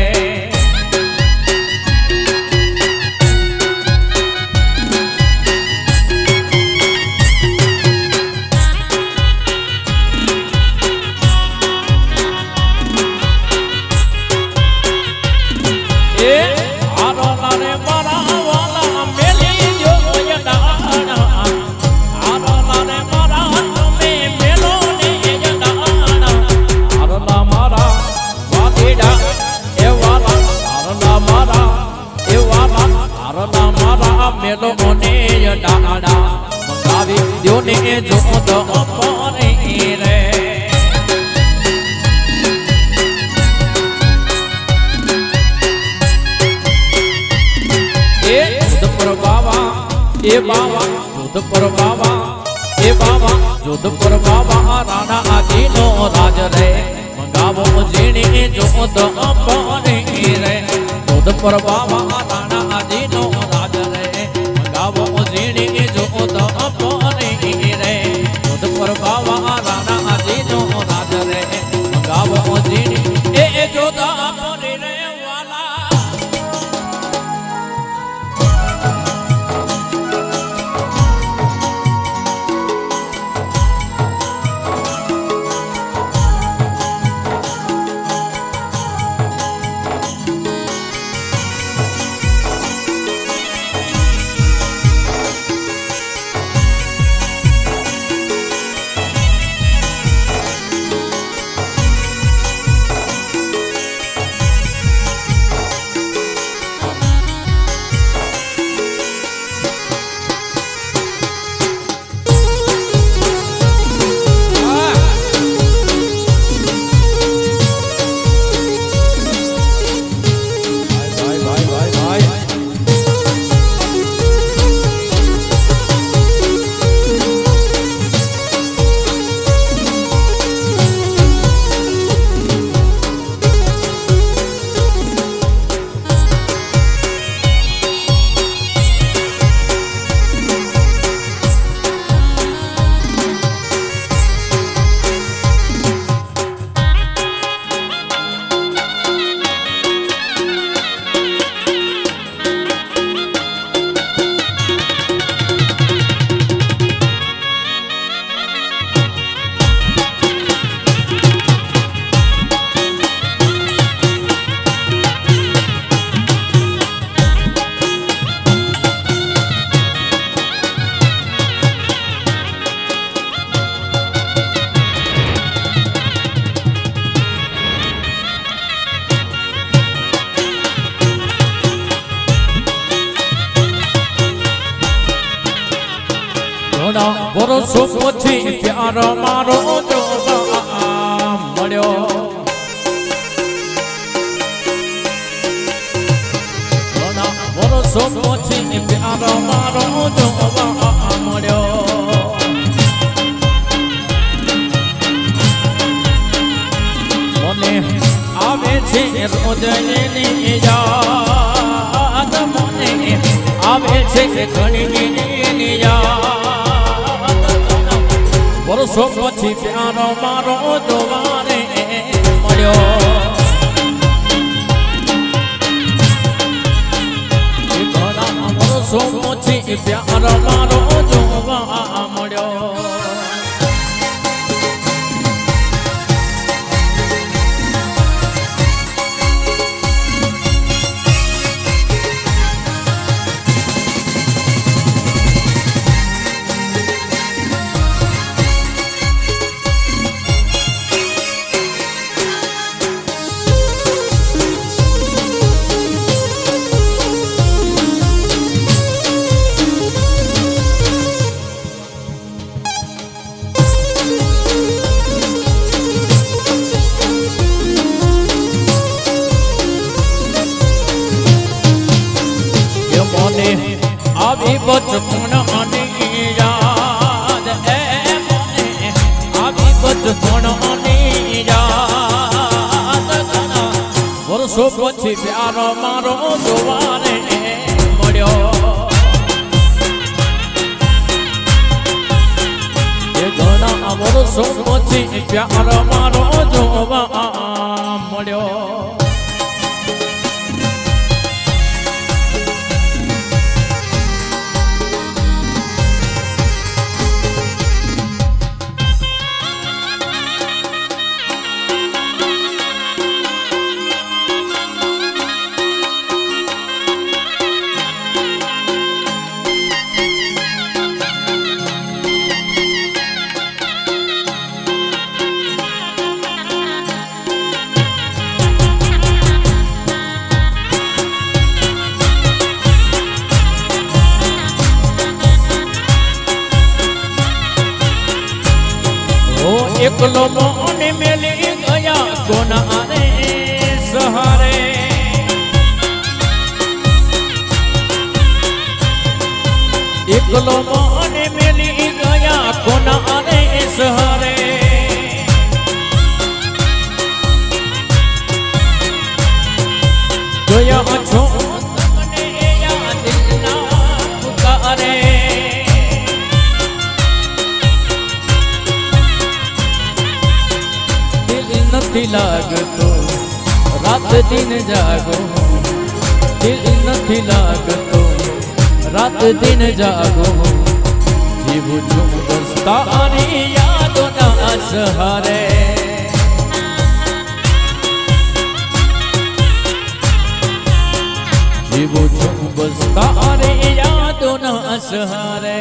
એ આરોલા રે મારા વાલા મેલી જો ડાડા આરોલા રે મારા તમે મેલો ને ડાડા આરોલા મારા વાલીડા એ વાલા આરોલા મારા એ વાલા આરોલા મારા મેલો ને ડાડા મંગાવી દ્યો ને જોધ પરી રે જોધ પર બાવા એ બાવા જોધ પર બાવા એ બાવા જોધ પર બાવા રાણા આજીનો રાજ રે મંગાવો ઝીણી જોધ પરી રે જોધ પર બાવા રાણા આજીનો રાજ રે મંગાવો ઝીણી જોધ પરી રે જોધ પર બાવા રાણા આજીનો રાજ રે મંગાવો ઝીણી એ જોધ પરી રે ઘણા વર્ષો પછી પ્યાર મારો જોવા મળ્યો ઘણા વર્ષો પછી પ્યાર મારો જોવા મળ્યો મને આવે છે રોજ એની યાદ મને આવે છે ઘણી યાદ વર્ષો પછી પ્યારો મારો જોવાને મળ્યો ઘણા વર્ષો પછી પ્યારો મારો જોવા મળ્યો આવી બચપણ અને યાદ એ મને આવી બચપણ અને યાદ વર્ષો પછી પ્યારો મારો જોવાને મળ્યો એ ઘણા વર્ષો પછી પ્યારો મારો જોવા મળ્યો એકલો મોને મેલી ગયા કોના રે સહારે એકલો મોને મેલી ગયા કોના રે સહારે જોયા છો તમને યાદ ના પુકારે નથી લાગતો રાત દિન જાગો દિલ નથી લાગતો રાત દિન જાગો જીવું છું બસ તારી યાદોના સહારે જીવું છું બસ તારી યાદોના સહારે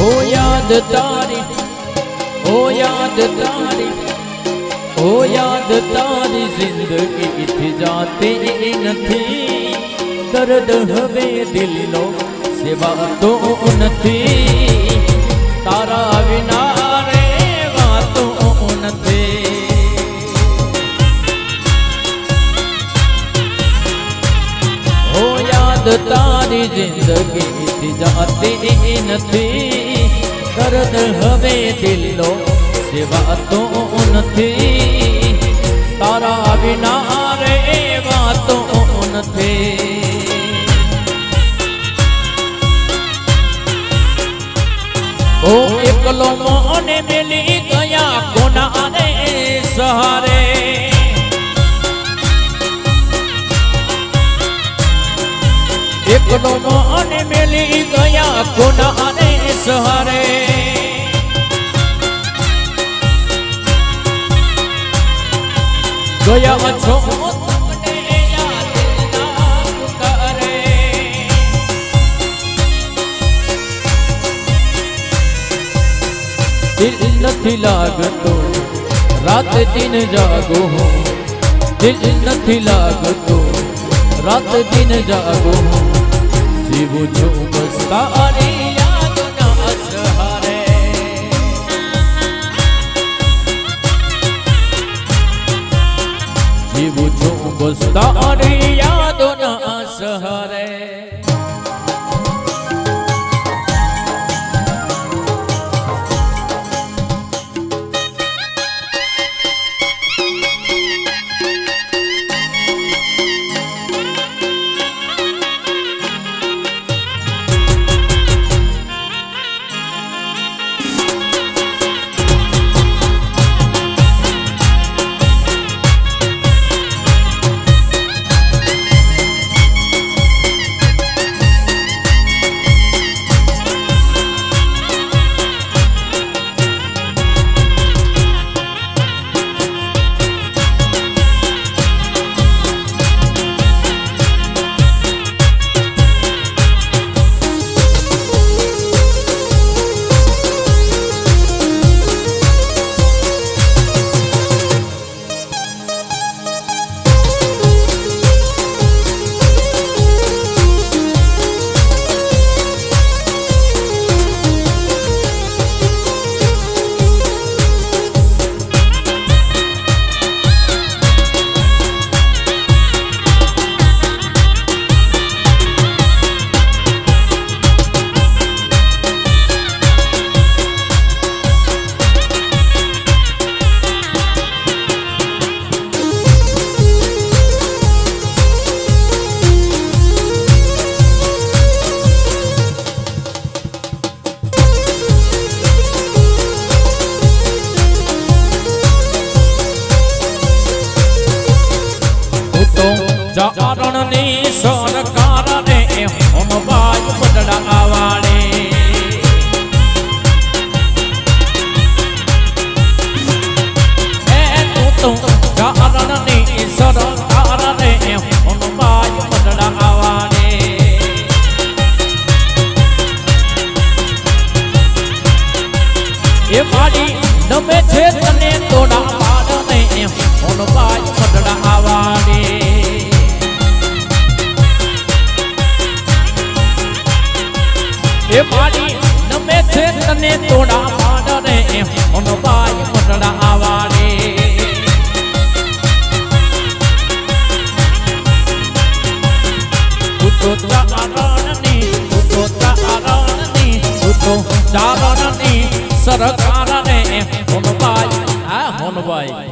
ओ याद तारी ओ याद तारी ओ याद तारी जिंदगी थी जाती नहीं दर्द हवे दिल नो सेवा तो नहीं तारा विना रे वातो नहीं ओ याद तारी जिंदगी थी जाती नहीं दर्द हवे दिलो सेवा तो नहीं तारा विना रे वातो नहीं ओ एकलो मोने मिली गया कोना रे सहारे એકલો મોને મેલી ગયા કોના રે સહારે ગયા છો તમને યાદ ના પુકારે દિલ નથી લાગતો રાત દિન જાગો દિલ નથી લાગતો रात दिन जागो જીવું છું બસ તારી યાદના સહારે જીવું છું બસ તારી યાદના સહારે ચારણની સરકાર ને હોનબાઈ બદડા વાળે તું તો ચારણની સરકાર ને હોનબાઈ બદડા વાળે એ મારી નમે છે તને તોડા પાડને હોનબાઈ બદડા વાળે એ મારી નમે છે તને તોડા પાડને હોનબાઈ બદડા આવાડે તું તો ચારણની સરકાર ને હોનબાઈ હોનબાઈ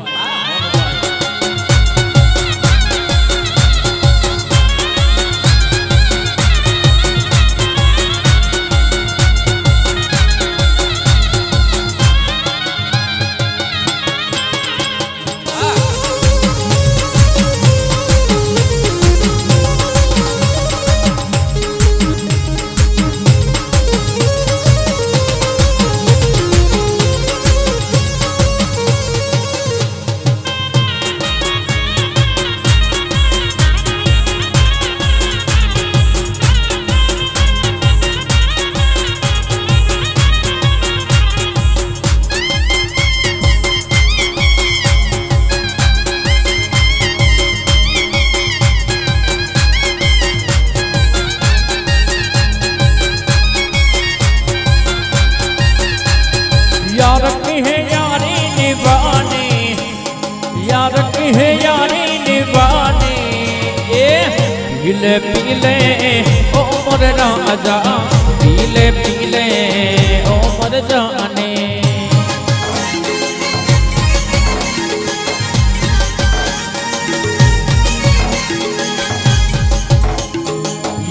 है यारी निभाने पीले पीले ओ मोर राजा पीले पीले ओ मोर जाने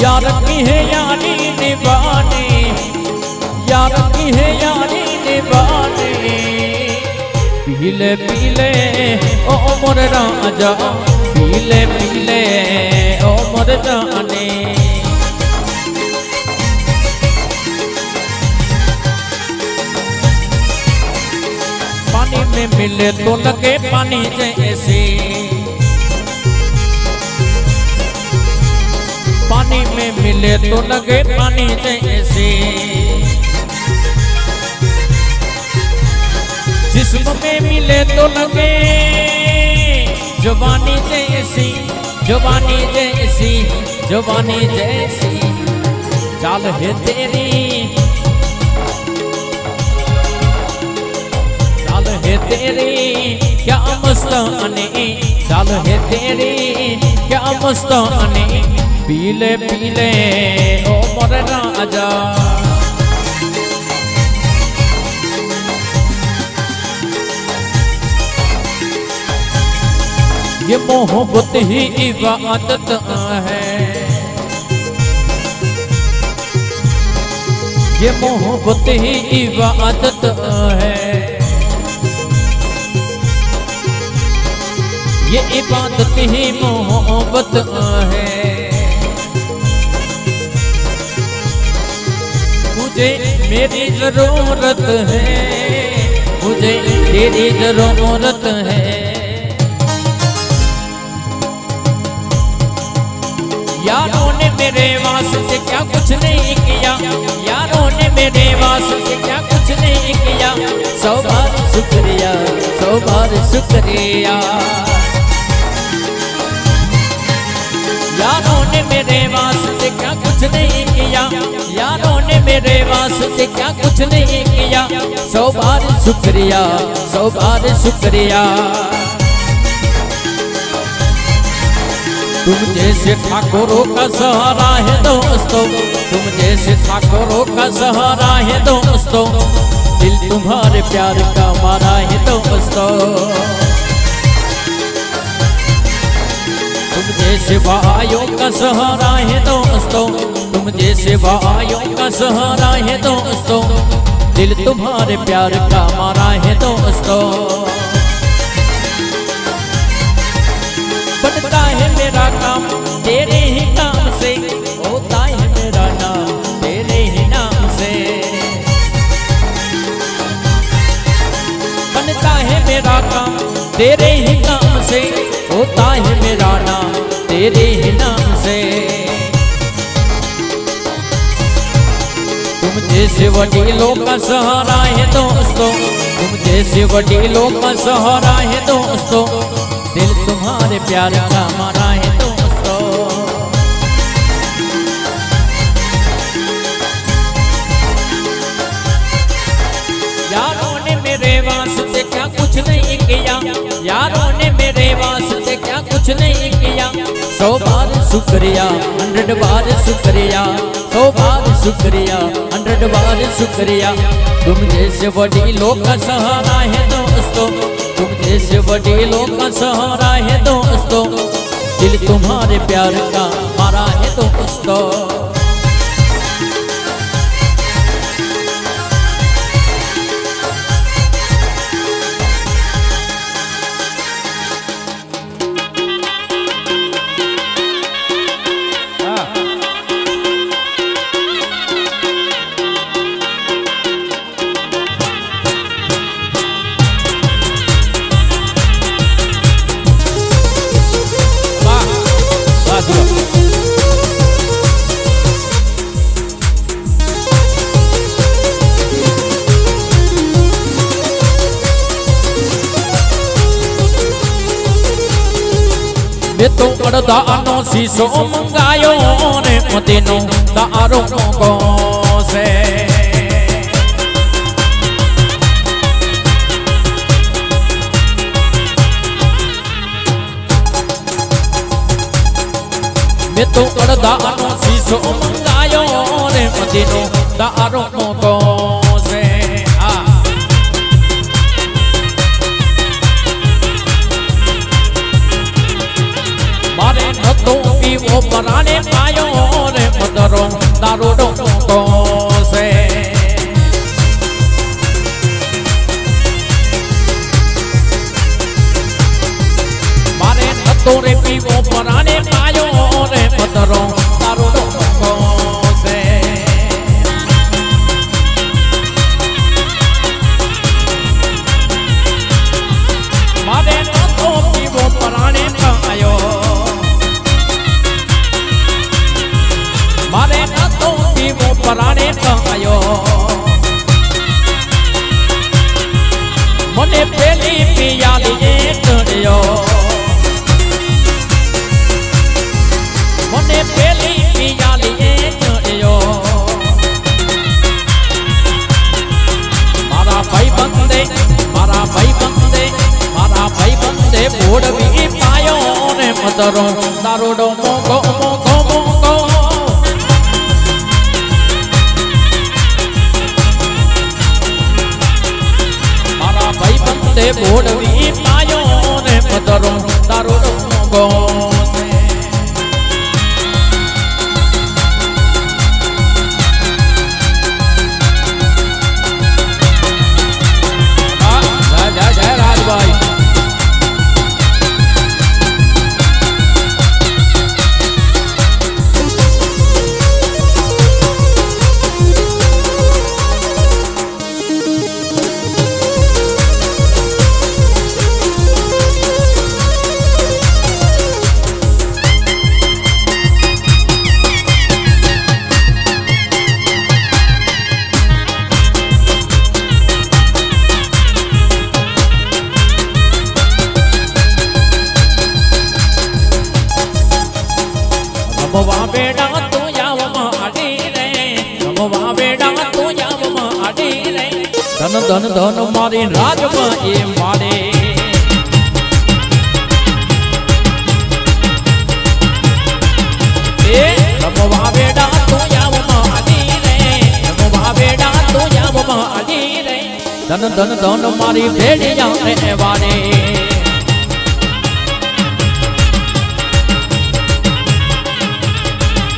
यार की है यारी निभाने यार की है यारी निभाने पीले पीले ओ मोर राजा पीले पीले ओ मोर जाने पानी में मिले तो लगे पानी जैसे पानी में मिले तो लगे पानी जैसे जिस्म में मिले तो लगे जवानी जैसी जवानी जैसी जवानी जैसी चाल है तेरी, चाल है तेरी क्या मस्तानी, चाल है तेरी क्या मस्तानी, पीले पीले ओ मोर राजा। ये मोहब्बत ही इबादत है, ये मोहब्बत ही इबादत है, ये इबादत ही मोहब्बत है। मुझे मेरी जरूरत है, मुझे तेरी जरूरत है। यारों ने मेरे वास्ते क्या कुछ नहीं किया, यारों ने मेरे वास्ते क्या कुछ नहीं किया, 100 बार शुक्रिया, 100 बार शुक्रिया। यारों ने मेरे वास्ते क्या कुछ नहीं किया, यारों ने मेरे वास्ते क्या कुछ नहीं किया, 100 बार शुक्रिया, 100 बार शुक्रिया। तुम जैसे ठाकुरों का सहारा है दोस्तों, तुम जैसे ठाकुरों का सहारा है दोस्तों, दिल तुम्हारे प्यार का मारा है दोस्तों। तुम जैसे भाइयों का सहारा है दोस्तों, तुम जैसे भाइयों का सहारा है दोस्तों, दिल तुम्हारे प्यार का मारा है दोस्तों। बनता है मेरा काम तेरे ही नाम से, होता है मेरा नाम तेरे ही नाम से। बनता है मेरा काम तेरे ही नाम से, होता है मेरा नाम तेरे ही नाम से। तुम जैसे वडीलों का सहारा है दोस्तों, तुम जैसे वडीलों का सहारा है दोस्तों, दिल तुम्हारे प्यार का मारा है दोस्तों। यारों ने मेरे वास्ते क्या कुछ नहीं किया, यारों ने मेरे वास्ते क्या कुछ नहीं किया, 100 बार शुक्रिया, 100 बार शुक्रिया, 100 बार शुक्रिया, 100 बार शुक्रिया। तुम जैसे वडीलों का सहारा है दोस्तों, तुम जैसे वडीलों का सहारा है दोस्तों, दिल तुम्हारे प्यार का मारा है दोस्तों। मैं तो अड़दानो शीशो मंगायो ने मदीनो तारो को से। मैं तो अड़दानो शीशो मंगायो ने मदीनो तारो को से। मारे न तो भी वो पराने पायो रे मदरो दारोडो को से। मारे न तो रे भी वो पराने पायो रे मदरो दारोडो को से। मारे न तो भी वो पराने पायो, मारे न तो પધરો દારૂડો મોગો મોગો મોગો મારા ભાઈ બંદે બોડવી પાયો ને પધરો દારૂડો મોગો રમવા બેડા તો યાવમાં આડી રે રમવા બેડા તો યાવમાં આડી રે ધન ધન ધન મારી રાજમાં એ મારે એ રમવા બેડા તો યાવમાં આડી રે રમવા બેડા તો યાવમાં આડી રે ધન ધન ધન મારી ભેડિયા રે વારે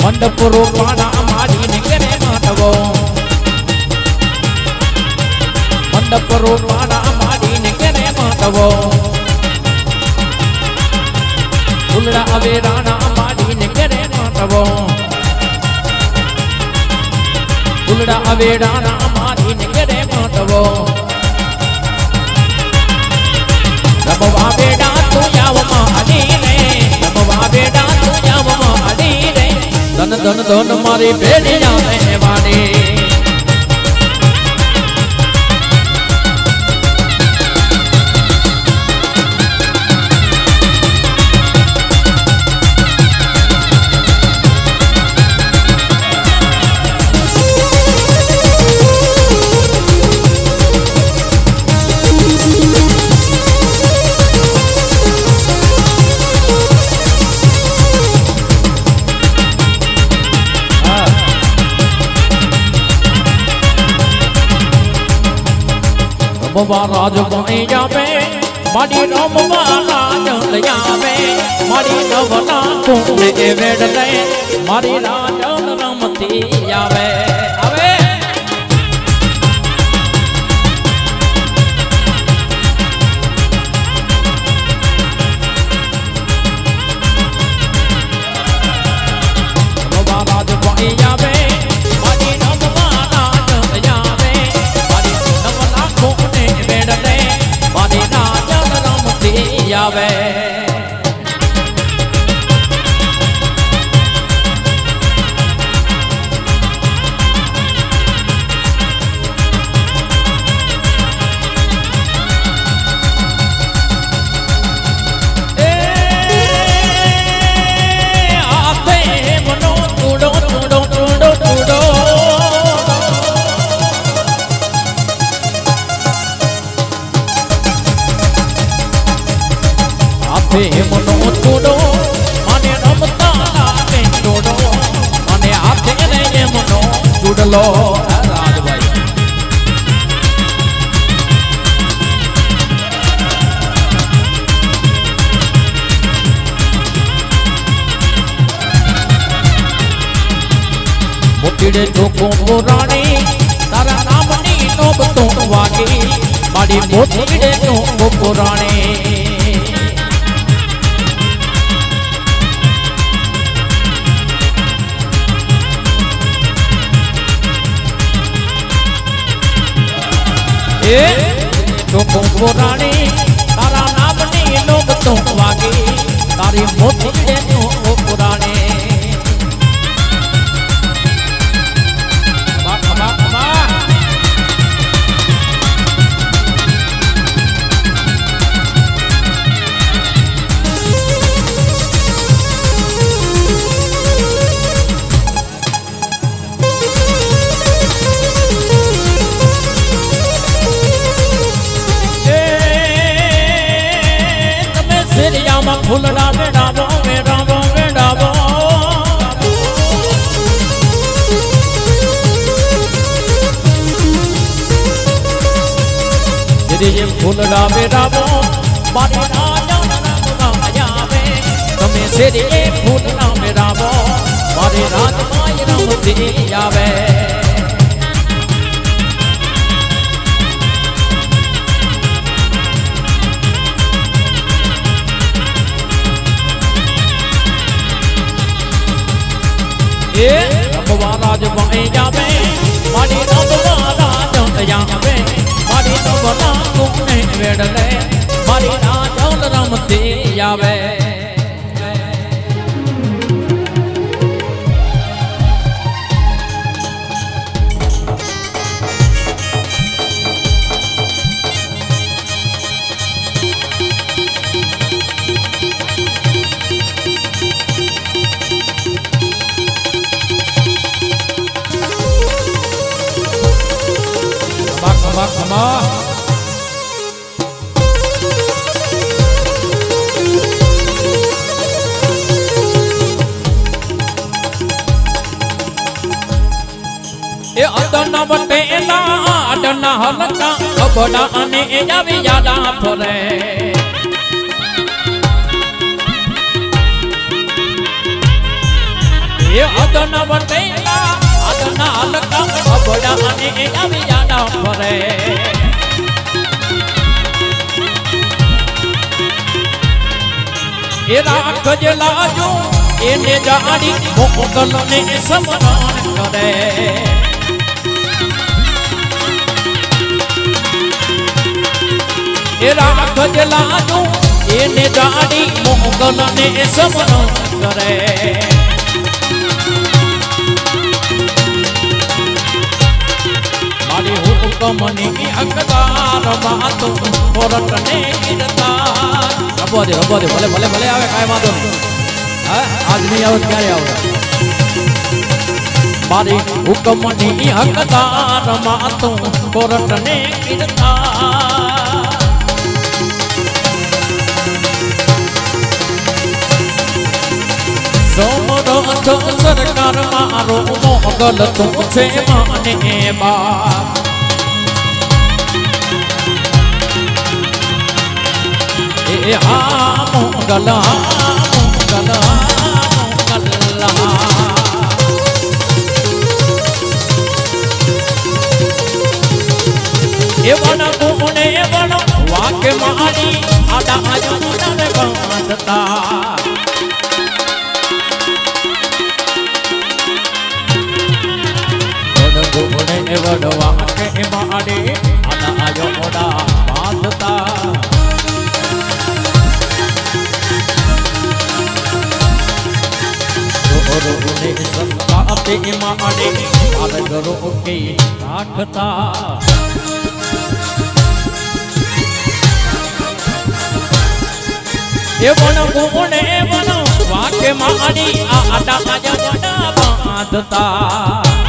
મંડપરો પાણા માડીને કરે માટવો મંડપરો પાણા માડીને કરે માટવો ફૂલડા હવે રાણા માડીને કરે માટવો ફૂલડા હવે રાણા માડીને કરે માટવો રમવા બેડા તો યાવમાં આડી રે રમવા બેડા તો યાવમાં આડી રે ધન ધન ધન મારી ભેડિયા રહેવાની રમવા રાજ બની જાવે મારી રમવા રાજ લઈ આવે મારી નવના કુંડે વેડ લે મારી રાજ રમતી આવે આવે રમવા રાજ બની જાવે મારી રમવા રાજ લઈ આવે મારી નવના કુંડે વેડ લે મારી રાજ રમતી આવે મનો તોડો મને રમતા લાગે તોડો મને હાથે ને મનો ચૂડલો રાજભાઈ મોતીડે ચોકો પુરાણી તારા નામની નોબ તો વાગી મારી મોતીડે ચોકો પુરાણી ચોકો પુરાણી તારા નામની નોબ તો વાગી તારી મોતીડે ચોકો પુરાણી ફૂલડા બેડા મેરા ફૂલડા વેરાવો મારી રાજા રામ આવે તમે શેરીએ ફૂલડા વેરાવો મારી રાજમાય રમતી આવે એ રમવા રાજમાય આવે મારી રમવા રાજ આવે મારી રમવા કોને વેડલે મારી રાજલ રમતી આવે એ અદના વટેલા અદના હલકા અબડા અને એ આવી યાદા ફરે એ અદના વટેલા અદના હલકા અબડા અને એ આવી યાદા ફરે એ રાખ જ લાજો એને જાડી મોકલને સમરણ કરે એ રાખ જ લાજો એને જાડી મોકલને સમરણ કરે મારી હુકમની હકદાર વાતો કોરટને ગીરતા રબો દે ભલે ભલે ભલે આવે કાંઈ વાંધો નહીં હા આજ નહીં આવે ક્યારે આવે મારી હુકમની હકદાર વાતો કોરટને ગીરતા સોમરો તો સરકાર મારો મોગલ તું છે માને બાપ એ હા મોગલ એ વન ગુણે વન વાકે મારી આડા આજને બાંધતા ગુણે વડવા કે માડે આના આયો મોડા બાંધતા ગુણે સંતા તે માડે માર્ગરો કે રાખતા એ વન ગુણે વન વાકે માડી આડા આયો મોડા બાંધતા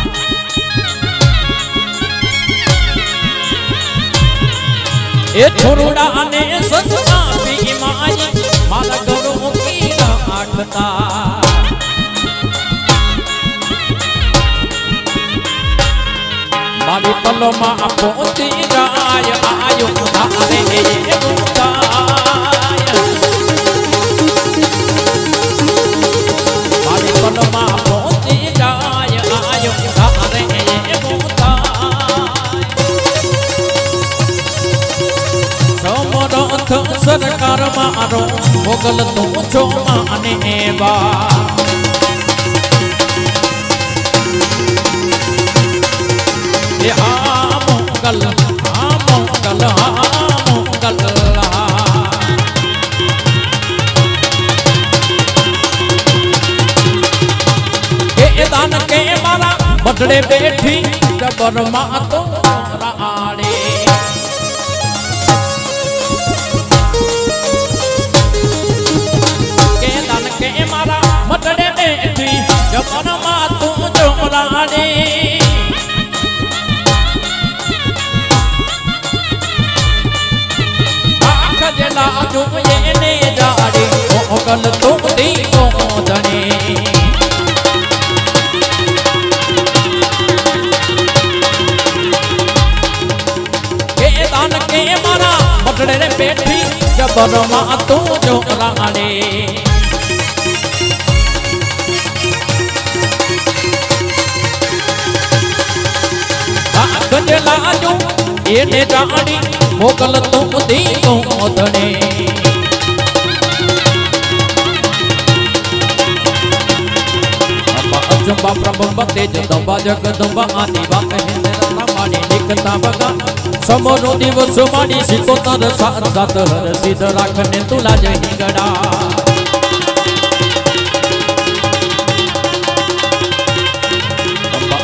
એ થોરુડા અને સસરા પી મારી મારા ગરો કી રાખતા મારી પલોમાં પોતી જાય આયો ધારે એ ગુતાય મારી પલોમાં પોતી જાય આયો ધારે એ સરકાર મારો મોગલ તું છો માને બા એ હા મોગલ એ દાન કે મારા બઢડે બેઠી જબર માં તો રાડે કે મારા મટડે બેઠી જબર માં તું ચોરાડે આખ જેલા જોઈએ ને જાડે મોગલ તું દીવો ધણે કે દાન કે મારા વાલે ગજલા જો એને જાણી મોકલ તો દીનો ઓધણે અજંબા પ્રભંબ તેજ દંબા જગદંબા આદિ વાત હિંદરા માડી નિકતા બગા સમરો દિવસ માડી સિકોતર સાત સાત હર સિદ્ધ રાખને તુલા જય ગડા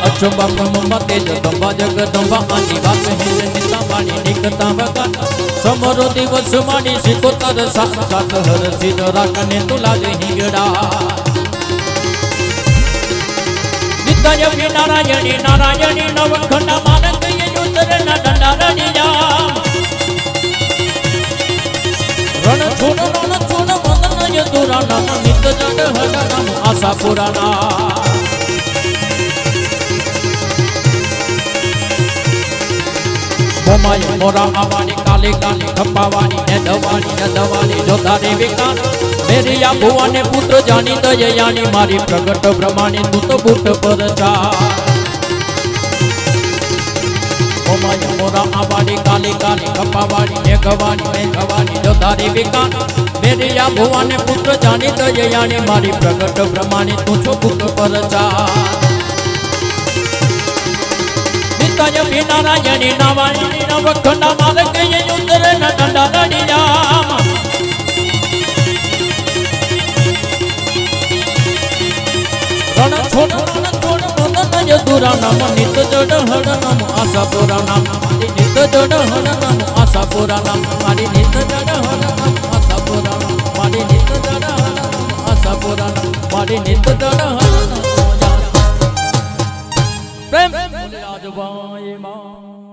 અજંબા પ્રભંબ તેજ દંબા જગદંબા આદિ વાત હિંદરા માડી નિકતા બગા સમરો દિવસ માડી સિકોતર સાત સાત હર સિદ્ધ રાખને તુલા જય ગડા નિત્ય નારાયણી નારાયણી નવખંડા માનક યુદ્ધના દંડારણી જામ રણ છોડ મદન યદુરા નામ નિત્ય જડ હડ નામ આશા પુરાણા મોમાય મોરા આવાની કાલે કાલે ખપાવાની ને દવાની જોતા વિકાન મેરિયા ભુવાને પુત્ર જાણી દયાની મારી પ્રગટ બ્રહ્માણી તું તો બુટ પર જા મોમાય મોરા આવાની કાલે કાલે ખપાવાની ને ગવાની જોતા વિકાન મેરિયા ભુવાને પુત્ર જાણી દયાની મારી પ્રગટ બ્રહ્માણી તું છો બુટ પર જા નિત્ય નારાયણી નારાયણી નવખંડા માલક યુદ્ધના દંડારણી જામ રણ છોડ મદન યદુરા નામ નિત્ય જડ હડ નામ આશા પુરા નામ મારી નિત્ય જડ હડ નામ આશા પુરા નામ મારી નિત્ય જડ હડ નામ આશા પુરા નામ મારી નિત્ય જડ હડ નામ આશા પુરા નામ મારી નિત્ય જડ હડ નામ પ્રેમ રાજભાઈ માં